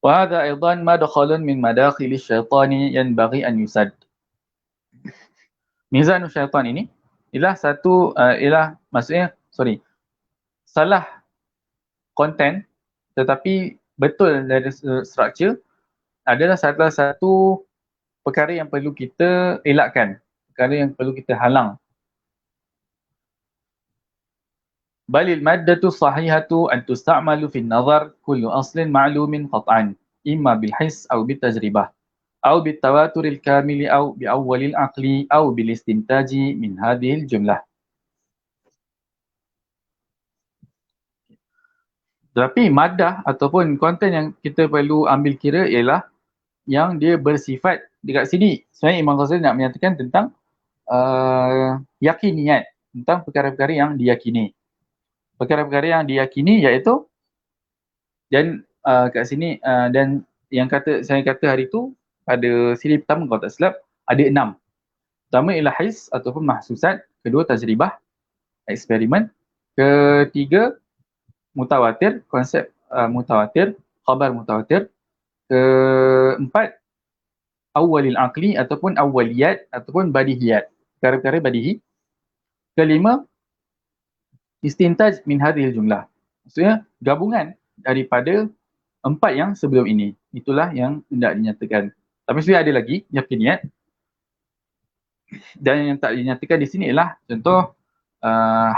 A: Wa hadha aidan madkhalun min madakhil asy-syaitani yanbaghi an yusad. Mizan syaitan ini ialah salah konten tetapi betul dari struktur adalah salah satu perkara yang perlu kita elakkan, perkara yang perlu kita halang. Balil maddatu sahihatu an tusta'malu fi an-nazar kullu aslin ma'lumin qat'an imma bil hiss aw bit tajribah au bitawaturil kamili au bi awwalil aqli au bil istintaji min hadhil jumlah. Tetapi madah ataupun konten yang kita perlu ambil kira ialah yang dia bersifat dekat sini. Sebenarnya Imam Ghazali nak menyatakan tentang yakiniat, tentang perkara-perkara yang diyakini. Perkara-perkara yang diyakini iaitu dan kat sini dan yang saya kata hari tu pada siri pertama kalau tak silap ada 6. Pertama ialah his ataupun mahsusat, kedua tajribah, eksperimen, ketiga mutawatir, konsep mutawatir, khabar mutawatir, keempat awalil aqli ataupun awaliyat ataupun badihiyat, perkara-perkara badihi. Kelima istintaj min hadhil jumlah, maksudnya gabungan daripada 4 yang sebelum ini. Itulah yang hendak dinyatakan. Tapi sebenarnya ada lagi yakiniat, dan yang tak dinyatakan di sini ialah contoh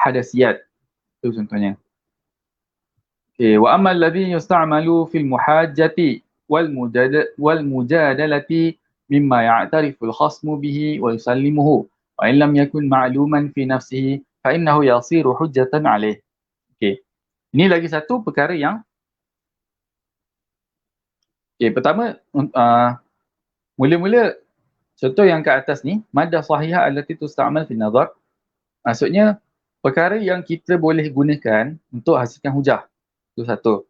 A: hadasiyat. Itu contohnya. Okay. Wa amma alladhi yusta'malu fil muhajjati wal mujadalati mimma ya'tarifu al-khasmu bihi wa yusallimuhu wa in lam yakun ma'luman fi nafsihi fa innahu yasiru hujjatan alaih. Okey. Ini lagi satu perkara yang pertama mula-mula contoh yang kat atas ni, madah sahihah allati tusta'mal fi nazar. Maksudnya perkara yang kita boleh gunakan untuk hasilkan hujah. Itu satu.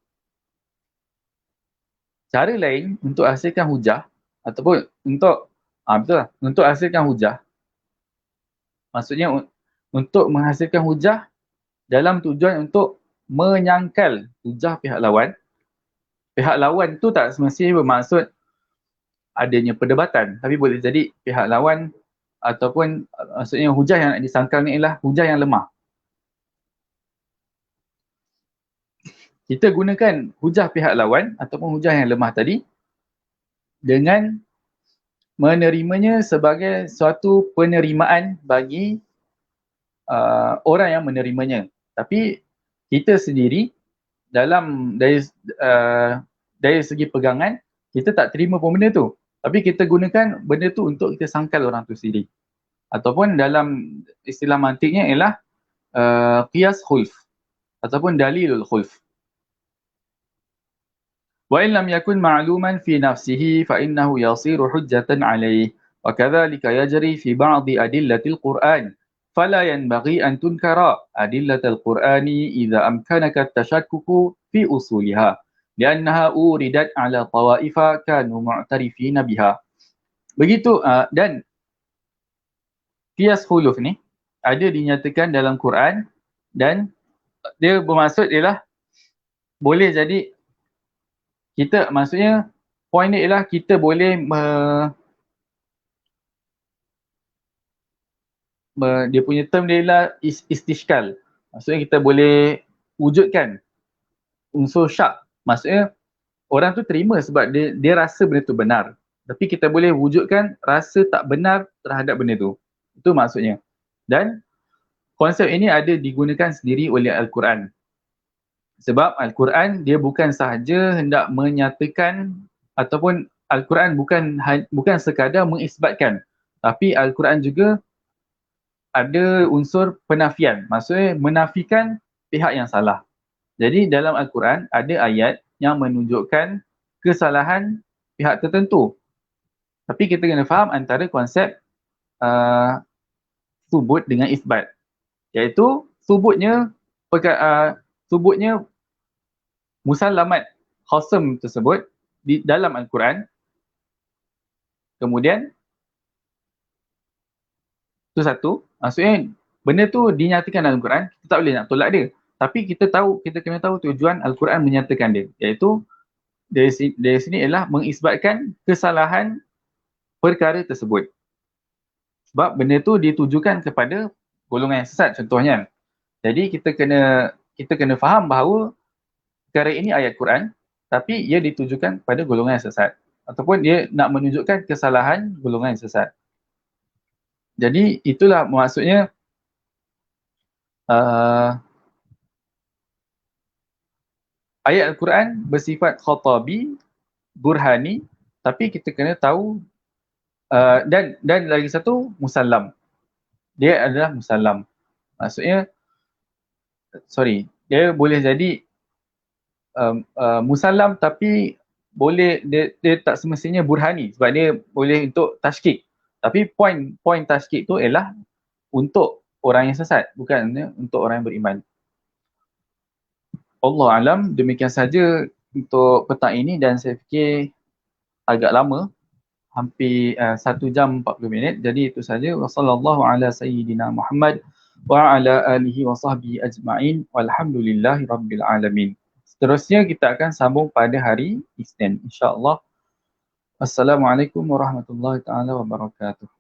A: Cara lain untuk hasilkan hujah ataupun untuk betul lah, untuk hasilkan hujah. Maksudnya untuk menghasilkan hujah dalam tujuan untuk menyangkal hujah pihak lawan. Pihak lawan tu tak semestinya bermaksud adanya perdebatan, tapi boleh jadi pihak lawan ataupun maksudnya hujah yang nak disangkal ni ialah hujah yang lemah. Kita gunakan hujah pihak lawan ataupun hujah yang lemah tadi dengan menerimanya sebagai suatu penerimaan bagi orang yang menerimanya. Tapi kita sendiri dari segi pegangan, kita tak terima pun benda tu. Tapi kita gunakan benda tu untuk kita sangkal orang tu sendiri. Ataupun dalam istilah mantiknya ialah qiyas khulf ataupun dalilul khulf. Wa in lam yakun ma'luman fi nafsihi fa innahu yasiru hujjatan alayh wa kadzalika yajri fi ba'dhi adillatil Qur'an fala yanbaghi an tunkara adillatal Qur'ani idza amkanaka at-tashakkuku fi usuliha li'annaha uridat ala tawaifa kanu mu'tarifina biha. Begitu dan qiyas khuluf ni ada dinyatakan dalam Quran dan dia bermaksud ialah boleh jadi kita, maksudnya poin dia ialah kita boleh dia punya term dia ialah istishkal. Maksudnya kita boleh wujudkan unsur syak. Maksudnya orang tu terima sebab dia rasa benda tu benar. Tapi kita boleh wujudkan rasa tak benar terhadap benda tu. Itu maksudnya. Dan konsep ini ada digunakan sendiri oleh Al-Quran. Sebab Al-Quran dia bukan sahaja hendak menyatakan ataupun Al-Quran bukan sekadar mengisbatkan, tapi Al-Quran juga ada unsur penafian. Maksudnya menafikan pihak yang salah. Jadi dalam Al-Quran ada ayat yang menunjukkan kesalahan pihak tertentu. Tapi kita kena faham antara konsep subut dengan isbat. Iaitu subutnya musallamat khasam tersebut di dalam Al-Quran. Kemudian itu satu, maksudnya benda tu dinyatakan dalam Al-Quran, kita tak boleh nak tolak dia. Tapi kita kena tahu tujuan Al-Quran menyatakan dia, iaitu dari sini ialah mengisbatkan kesalahan perkara tersebut. Sebab benda tu ditujukan kepada golongan yang sesat contohnya. Jadi kita kena faham bahawa perkara ini ayat Quran, tapi ia ditujukan pada golongan yang sesat. Ataupun dia nak menunjukkan kesalahan golongan yang sesat. Jadi itulah maksudnya ayat Al-Quran bersifat khatabi, burhani, tapi kita kena tahu Dan lagi satu musallam. Dia adalah musallam. Maksudnya dia boleh jadi musallam tapi boleh dia tak semestinya burhani sebab dia boleh untuk tashkik. Tapi poin tashkik tu ialah untuk orang yang sesat, bukan untuk orang yang beriman. Allah alam, demikian saja untuk petang ini dan saya fikir agak lama, hampir 1 jam 40 minit. Jadi itu saja. Wassallallahu ala sayyidina Muhammad wa ala alihi wa sahbihi ajma'in walhamdulillahi rabbil alamin. Seterusnya kita akan sambung pada hari Isnin insya-Allah. Assalamualaikum warahmatullahi taala wabarakatuh.